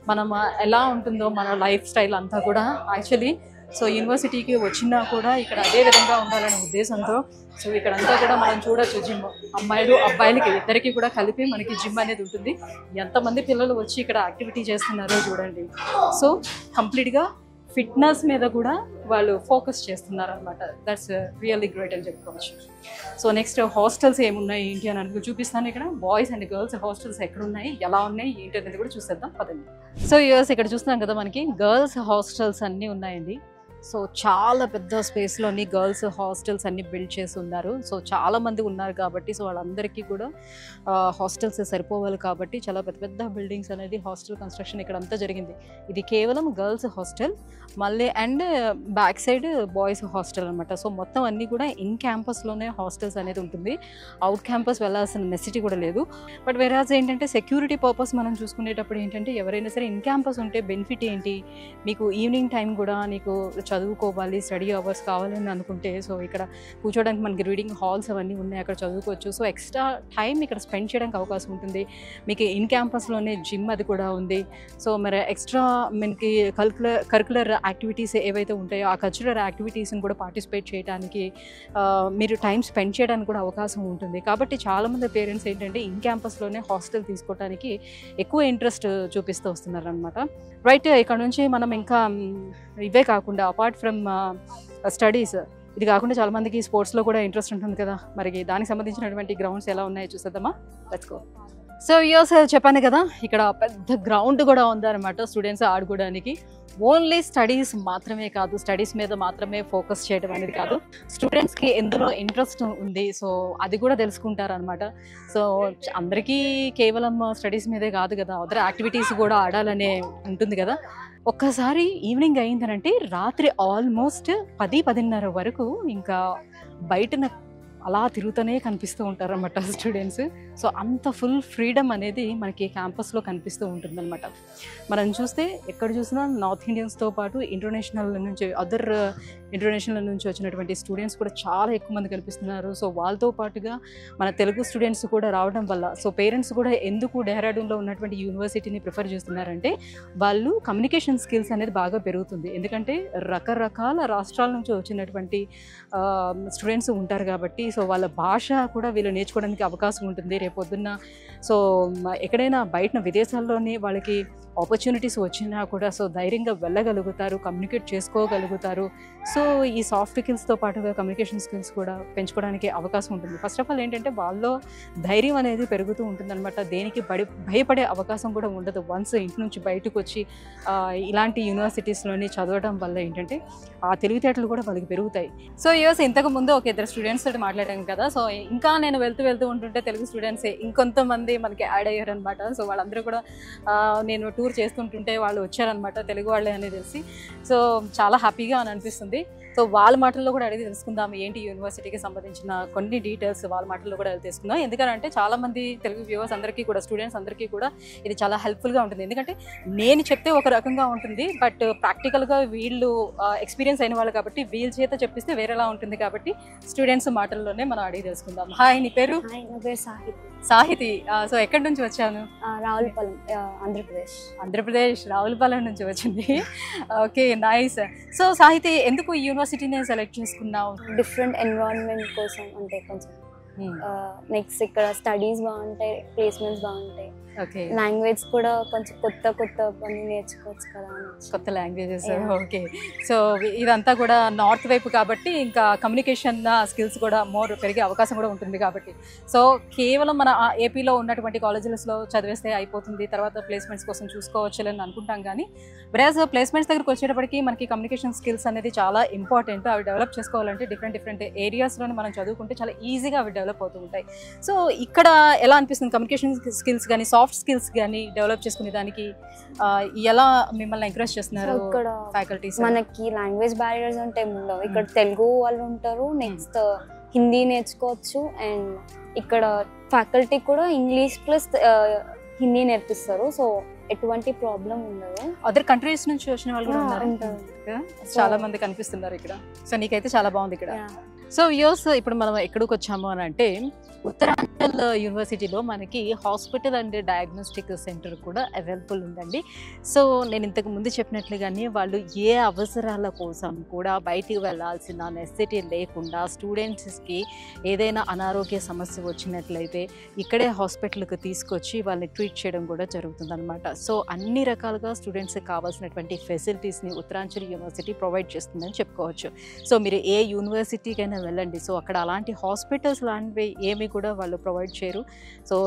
మనం ఎలా ఉంటుందో మన లైఫ్ స్టైల్ అంతా కూడా యాక్చువల్లీ సో యూనివర్సిటీకి వచ్చినా కూడా ఇక్కడ అదే విధంగా ఉండాలనే ఉద్దేశంతో సో ఇక్కడంతా కూడా మనం చూడొచ్చు. జిమ్ అబ్బాయిలకి ఇద్దరికి కూడా కలిపి మనకి జిమ్ అనేది ఉంటుంది. ఎంతమంది పిల్లలు వచ్చి ఇక్కడ యాక్టివిటీ చేస్తున్నారో చూడండి. సో కంప్లీట్గా ఫిట్నెస్ మీద కూడా వాళ్ళు ఫోకస్ చేస్తున్నారు అనమాట. దట్స్ రియల్లీ గ్రేట్ అని చెప్పుకోవచ్చు. సో నెక్స్ట్ హాస్టల్స్ ఏమున్నాయి ఏంటి అని అనుకో చూపిస్తాను. ఇక్కడ బాయ్స్ అండ్ గర్ల్స్ హాస్టల్స్ ఎక్కడున్నాయి, ఎలా ఉన్నాయి ఏంటి అనేది కూడా చూసేద్దాం పదండి. సో ఇక్కడ చూస్తున్నాం కదా, మనకి గర్ల్స్ హాస్టల్స్ అన్నీ ఉన్నాయండి. సో చాలా పెద్ద స్పేస్లోని గర్ల్స్ హాస్టల్స్ అన్ని బిల్డ్ చేసి ఉన్నారు. సో చాలామంది ఉన్నారు కాబట్టి సో వాళ్ళందరికీ కూడా హాస్టల్స్ సరిపోవాలి కాబట్టి చాలా పెద్ద పెద్ద బిల్డింగ్స్ అనేది హాస్టల్ కన్స్ట్రక్షన్ ఇక్కడ అంతా జరిగింది. ఇది కేవలం గర్ల్స్ హాస్టల్, మళ్ళీ and back side boys hostel అనమాట. సో మొత్తం అన్నీ కూడా ఇన్ క్యాంపస్లోనే హాస్టల్స్ అనేది ఉంటుంది. అవుట్ క్యాంపస్ వెళ్ళాల్సిన నెసిటీ కూడా లేదు. బట్ వెరాజ్ ఏంటంటే సెక్యూరిటీ పర్పస్ మనం చూసుకునేటప్పుడు ఏంటంటే ఎవరైనా సరే ఇన్ క్యాంపస్ ఉంటే బెనిఫిట్ ఏంటి, మీకు ఈవినింగ్ టైం కూడా నీకు చదువుకోవాలి, స్టడీ అవర్స్ కావాలని అనుకుంటే సో ఇక్కడ కూర్చోడానికి మనకి రీడింగ్ హాల్స్ అవన్నీ ఉన్నాయి, అక్కడ చదువుకోవచ్చు. సో ఎక్స్ట్రా టైం ఇక్కడ స్పెండ్ చేయడానికి అవకాశం ఉంటుంది. మీకు ఇన్ క్యాంపస్లోనే జిమ్ అది కూడా ఉంది. సో మరి ఎక్స్ట్రా మనకి కరికులర్ యాక్టివిటీస్ ఏవైతే ఉంటాయో ఆ కల్చరల్ యాక్టివిటీస్ని కూడా పార్టిసిపేట్ చేయడానికి మీరు టైం స్పెండ్ చేయడానికి కూడా అవకాశం ఉంటుంది. కాబట్టి చాలామంది పేరెంట్స్ ఏంటంటే ఇన్ క్యాంపస్లోనే హాస్టల్ తీసుకోవడానికి ఎక్కువ ఇంట్రెస్ట్ చూపిస్తూ వస్తున్నారు అనమాట. రైట్, ఇక్కడ నుంచి మనం ఇంకా ఇవే కాకుండా అపార్ట్ ఫ్రమ్ స్టడీస్ ఇది కాకుండా చాలామందికి స్పోర్ట్స్లో కూడా ఇంట్రెస్ట్ ఉంటుంది కదా, మరి దానికి సంబంధించినటువంటి గ్రౌండ్స్ ఎలా ఉన్నాయో చూసేద్దామా, లెట్స్ గో. సో ఇయర్స్ చెప్పాను కదా ఇక్కడ పెద్ద గ్రౌండ్ కూడా ఉందన్నమాట స్టూడెంట్స్ ఆడుకోవడానికి. ఓన్లీ స్టడీస్ మాత్రమే కాదు, స్టడీస్ మీద మాత్రమే ఫోకస్ చేయడం అనేది కాదు, స్టూడెంట్స్కి ఎందులో ఇంట్రెస్ట్ ఉంది సో అది కూడా తెలుసుకుంటారు అనమాట. సో అందరికీ కేవలం స్టడీస్ మీదే కాదు కదా, అదర్ యాక్టివిటీస్ కూడా ఆడాలనే ఉంటుంది కదా. ఒక్కసారి ఈవినింగ్ అయిందనంటే రాత్రి ఆల్మోస్ట్ 10-10:30 వరకు ఇంకా బయటన అలా తిరుగుతూనే కనిపిస్తూ ఉంటారన్నమాట స్టూడెంట్స్. సో అంత ఫుల్ ఫ్రీడమ్ అనేది మనకి క్యాంపస్లో కనిపిస్తూ ఉంటుందన్నమాట. మనం చూస్తే ఎక్కడ చూసినా నార్త్ ఇండియన్స్తో పాటు ఇంటర్నేషనల్ నుంచి అదర్ ఇంటర్నేషనల్ నుంచి వచ్చినటువంటి స్టూడెంట్స్ కూడా చాలా ఎక్కువ మంది కనిపిస్తున్నారు. సో వాళ్ళతో పాటుగా మన తెలుగు స్టూడెంట్స్ కూడా రావడం వల్ల సో పేరెంట్స్ కూడా ఎందుకు డెహ్రాడూన్లో ఉన్నటువంటి యూనివర్సిటీని ప్రిఫర్ చేస్తున్నారంటే వాళ్ళు కమ్యూనికేషన్ స్కిల్స్ అనేది బాగా పెరుగుతుంది. ఎందుకంటే రకరకాల రాష్ట్రాల నుంచి వచ్చినటువంటి స్టూడెంట్స్ ఉంటారు కాబట్టి సో వాళ్ళ భాష కూడా వీళ్ళు నేర్చుకోవడానికి అవకాశం ఉంటుంది రేపొద్దున్న. సో ఎక్కడైనా బయట విదేశాల్లోనే వాళ్ళకి ఆపర్చునిటీస్ వచ్చినా కూడా సో ధైర్యంగా వెళ్ళగలుగుతారు, కమ్యూనికేట్ చేసుకోగలుగుతారు. సో ఈ సాఫ్ట్ స్కిల్స్తో పాటుగా కమ్యూనికేషన్ స్కిల్స్ కూడా పెంచుకోవడానికి అవకాశం ఉంటుంది. ఫస్ట్ ఆఫ్ ఆల్ ఏంటంటే వాళ్ళలో ధైర్యం అనేది పెరుగుతూ ఉంటుందన్నమాట. దేనికి భయపడే అవకాశం కూడా ఉండదు. వన్స్ ఇంటి నుంచి బయటకు వచ్చి ఇలాంటి యూనివర్సిటీస్లోని చదవడం వల్ల ఏంటంటే ఆ తెలివితేటలు కూడా వాళ్ళకి పెరుగుతాయి. సో ఇయర్స్ ఇంతకు ముందు ఒక ఇద్దరు స్టూడెంట్స్ తోటి మాట్లాడాను కదా, సో ఇంకా నేను వెళ్తూ ఉంటుంటే తెలుగు స్టూడెంట్సే ఇంకొంతమంది మనకి యాడ్ అయ్యారనమాట. సో వాళ్ళందరూ కూడా నేను టూర్ చేస్తుంటుంటే వాళ్ళు వచ్చారనమాట, తెలుగు వాళ్ళే అనేది తెలిసి సో చాలా హ్యాపీగా అని అనిపిస్తుంది. సో వాళ్ళ మాటల్లో కూడా అడిగి తెలుసుకుందాం ఏంటి యూనివర్సిటీకి సంబంధించిన కొన్ని డీటెయిల్స్ వాళ్ళ మాటల్లో కూడా తెలుసుకుందాం. ఎందుకంటే చాలామంది తెలుగు వ్యూవర్స్ అందరికీ కూడా స్టూడెంట్స్ అందరికీ కూడా ఇది చాలా హెల్ప్ఫుల్గా ఉంటుంది. ఎందుకంటే నేను చెప్తే ఒక రకంగా ఉంటుంది, బట్ ప్రాక్టికల్గా వీళ్ళు ఎక్స్పీరియన్స్ అయిన వాళ్ళు కాబట్టి వీళ్ళ చేత చెప్పిస్తే వేరేలా ఉంటుంది. కాబట్టి స్టూడెంట్స్ మాటల్లోనే మనం అడిగి తెలుసుకుందాం. హాయ్, నీ పేరు? సాహితి. సో ఎక్కడి నుంచి వచ్చాను? రావులపాలెం, ఆంధ్రప్రదేశ్ రావులపాలెం నుంచి వచ్చింది. Okay, nice. సో సాహితి, ఎందుకు ఈ యూనివర్సిటీని సెలెక్ట్ చేసుకున్నావు? డిఫరెంట్ ఎన్విరాన్మెంట్ కోసం, అంటే కొంచెం నెక్స్ట్ ఇక్కడ స్టడీస్ బాగుంటాయి, ప్లేస్మెంట్స్ బాగుంటాయి, లాంగ్వేజ్ కూడా కొంచెం కొత్త పని నేర్చుకోవచ్చు కదా, కొత్త లాంగ్వేజెస్. ఓకే, సో ఇదంతా కూడా నార్త్ వైపు కాబట్టి ఇంకా కమ్యూనికేషన్ స్కిల్స్ కూడా మోర్ పెరిగే అవకాశం కూడా ఉంటుంది. కాబట్టి సో కేవలం మన ఏపీలో ఉన్నటువంటి కాలేజెస్లో చదివేస్తే అయిపోతుంది, తర్వాత ప్లేస్మెంట్స్ కోసం చూసుకోవచ్చు అని అనుకుంటాం. కానీ వెరాజ్ ప్లేస్మెంట్స్ దగ్గరికి వచ్చేటప్పటికి మనకి కమ్యూనికేషన్ స్కిల్స్ అనేది చాలా ఇంపార్టెంట్. అవి డెవలప్ చేసుకోవాలంటే డిఫరెంట్ ఏరియాస్లోనే మనం చదువుకుంటే చాలా ఈజీగా అవి డెవలప్ అవుతూ ఉంటాయి. సో ఇక్కడ ఎలా అనిపిస్తుంది కమ్యూనికేషన్ స్కిల్స్ కానీ సాఫ్ట్ స్కిల్స్ కానీ డెవలప్ చేసుకునే దానికి ఎలా మిమ్మల్ని ఎంకరేజ్ చేస్తున్నారు ఇక్కడ ఫ్యాకల్టీస్? మనకి లాంగ్వేజ్ బ్యారియర్స్ అంటే ఉండవు. ఇక్కడ తెలుగు వాళ్ళు ఉంటారు, నెక్స్ట్ హిందీ నేర్చుకోవచ్చు, అండ్ ఇక్కడ ఫ్యాకల్టీ కూడా ఇంగ్లీష్ ప్లస్ హిందీ నేర్పిస్తారు. సో ఎటువంటి ప్రాబ్లం ఉండదు. అదర్ కంట్రీస్ నుంచి వచ్చిన వాళ్ళు కూడా ఉన్నారు, చాలా మంది కనిపిస్తున్నారు ఇక్కడ. సో నీకైతే చాలా బాగుంది ఇక్కడ. సో యూస్ ఇప్పుడు మనం ఎక్కడికి వచ్చాము అని అంటే ఉత్తరాంచల్ యూనివర్సిటీలో మనకి హాస్పిటల్ అండ్ డయాగ్నోస్టిక్ సెంటర్ కూడా అవైలబుల్ ఉందండి. సో నేను ఇంతకు ముందు చెప్పినట్లుగానే వాళ్ళు ఏ అవసరాల కోసం కూడా బయటికి వెళ్ళాల్సిన నెసెసిటీ లేకుండా స్టూడెంట్స్కి ఏదైనా అనారోగ్య సమస్య వచ్చినట్లయితే ఇక్కడే హాస్పిటల్కి తీసుకొచ్చి వాళ్ళని ట్రీట్ చేయడం కూడా జరుగుతుంది అనమాట. సో అన్ని రకాలుగా స్టూడెంట్స్కి కావాల్సినటువంటి ఫెసిలిటీస్ని ఉత్తరాంచల్ యూనివర్సిటీ ప్రొవైడ్ చేస్తుందని చెప్పుకోవచ్చు. సో మీరు ఏ యూనివర్సిటీకైనా వెళ్ళండి. సో అక్కడ అలాంటి హాస్పిటల్స్ లాంటివి ఏమి కూడా వాళ్ళు ప్రొవైడ్ చేయరు. సో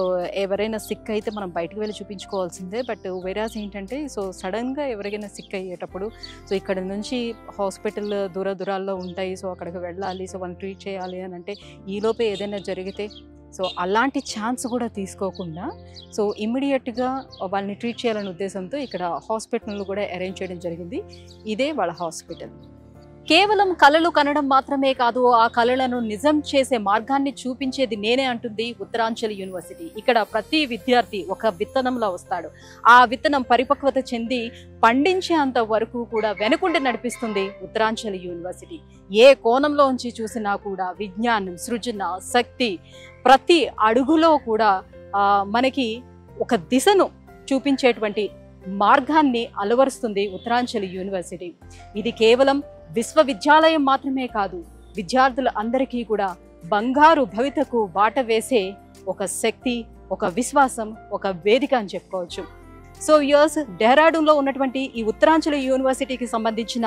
ఎవరైనా సిక్ అయితే మనం బయటకు వెళ్ళి చూపించుకోవాల్సిందే. బట్ వేరాస్ ఏంటంటే సో సడన్గా ఎవరికైనా సిక్ అయ్యేటప్పుడు సో ఇక్కడ నుంచి హాస్పిటల్ దూరాల్లో ఉంటాయి. సో అక్కడికి వెళ్ళాలి, సో వాళ్ళని ట్రీట్ చేయాలి అని అంటే ఈలోపే ఏదైనా జరిగితే సో అలాంటి ఛాన్స్ కూడా తీసుకోకుండా సో ఇమ్మీడియట్గా వాళ్ళని ట్రీట్ చేయాలనే ఉద్దేశంతో ఇక్కడ హాస్పిటల్ను కూడా అరేంజ్ చేయడం జరిగింది. ఇదే వాళ్ళ హాస్పిటల్. కేవలం కళలు కనడం మాత్రమే కాదు, ఆ కళలను నిజం చేసే మార్గాన్ని చూపించేది నేనే అంటుంది ఉత్తరాంచల్ యూనివర్సిటీ. ఇక్కడ ప్రతి విద్యార్థి ఒక విత్తనంలో వస్తాడు. ఆ విత్తనం పరిపక్వత చెంది పండించేంత వరకు కూడా వెనుకుండి నడిపిస్తుంది ఉత్తరాంచల్ యూనివర్సిటీ. ఏ కోణంలో ఉంచి చూసినా కూడా విజ్ఞానం, సృజన, శక్తి ప్రతి అడుగులో కూడా మనకి ఒక దిశను చూపించేటువంటి మార్గాన్ని అలవరుస్తుంది ఉత్తరాంచల్ యూనివర్సిటీ. ఇది కేవలం విశ్వవిద్యాలయం మాత్రమే కాదు, విద్యార్థుల అందరికీ కూడా బంగారు భవితకు బాట వేసే ఒక శక్తి, ఒక విశ్వాసం, ఒక వేదిక అని చెప్పుకోవచ్చు. సో యూఎస్ డెహ్రాడూన్లో ఉన్నటువంటి ఈ ఉత్తరాంచల్ యూనివర్సిటీకి సంబంధించిన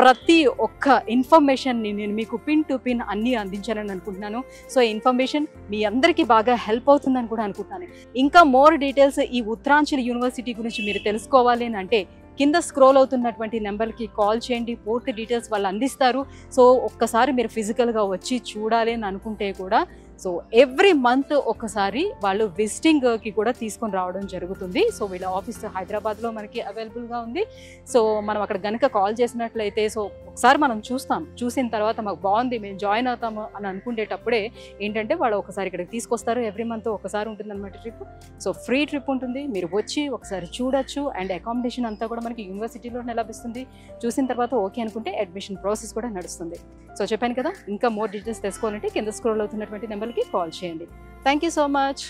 ప్రతి ఒక్క ఇన్ఫర్మేషన్ని నేను మీకు పిన్ టు పిన్ అన్నీ అందించాలని అనుకుంటున్నాను. సో ఈ ఇన్ఫర్మేషన్ మీ అందరికీ బాగా హెల్ప్ అవుతుందని కూడా అనుకుంటున్నాను. ఇంకా మోర్ డీటెయిల్స్ ఈ ఉత్తరాంచల్ యూనివర్సిటీ గురించి మీరు తెలుసుకోవాలి అని అంటే కింద స్క్రోల్ అవుతున్నటువంటి నెంబర్కి కాల్ చేయండి. పూర్తి డీటెయిల్స్ వాళ్ళు అందిస్తారు. సో ఒక్కసారి మీరు ఫిజికల్గా వచ్చి చూడాలి అని అనుకుంటే కూడా సో ఎవ్రీ మంత్ ఒకసారి వాళ్ళు విజిటింగ్కి కూడా తీసుకొని రావడం జరుగుతుంది. సో వీళ్ళ ఆఫీస్ హైదరాబాద్లో మనకి అవైలబుల్గా ఉంది. సో మనం అక్కడ కనుక కాల్ చేసినట్లయితే సో ఒకసారి మనం చూసిన తర్వాత మాకు బాగుంది, మేము జాయిన్ అవుతాము అని అనుకునేటప్పుడే ఏంటంటే వాళ్ళు ఒకసారి ఇక్కడికి తీసుకొస్తారు. ఎవ్రీ మంత్ ఒకసారి ఉంటుంది అనమాట ట్రిప్. సో ఫ్రీ ట్రిప్ ఉంటుంది, మీరు వచ్చి ఒకసారి చూడొచ్చు. అండ్ అకామిడేషన్ అంతా కూడా మనకి యూనివర్సిటీలోనే లభిస్తుంది. చూసిన తర్వాత ఓకే అనుకుంటే అడ్మిషన్ ప్రాసెస్ కూడా నడుస్తుంది. సో చెప్పాను కదా, ఇంకా మోర్ డీటెయిల్స్ తెలుసుకోవాలంటే కింద స్క్రోల్ అవుతున్నటువంటి నెంబర్కి కాల్ చేయండి. Thank you so much.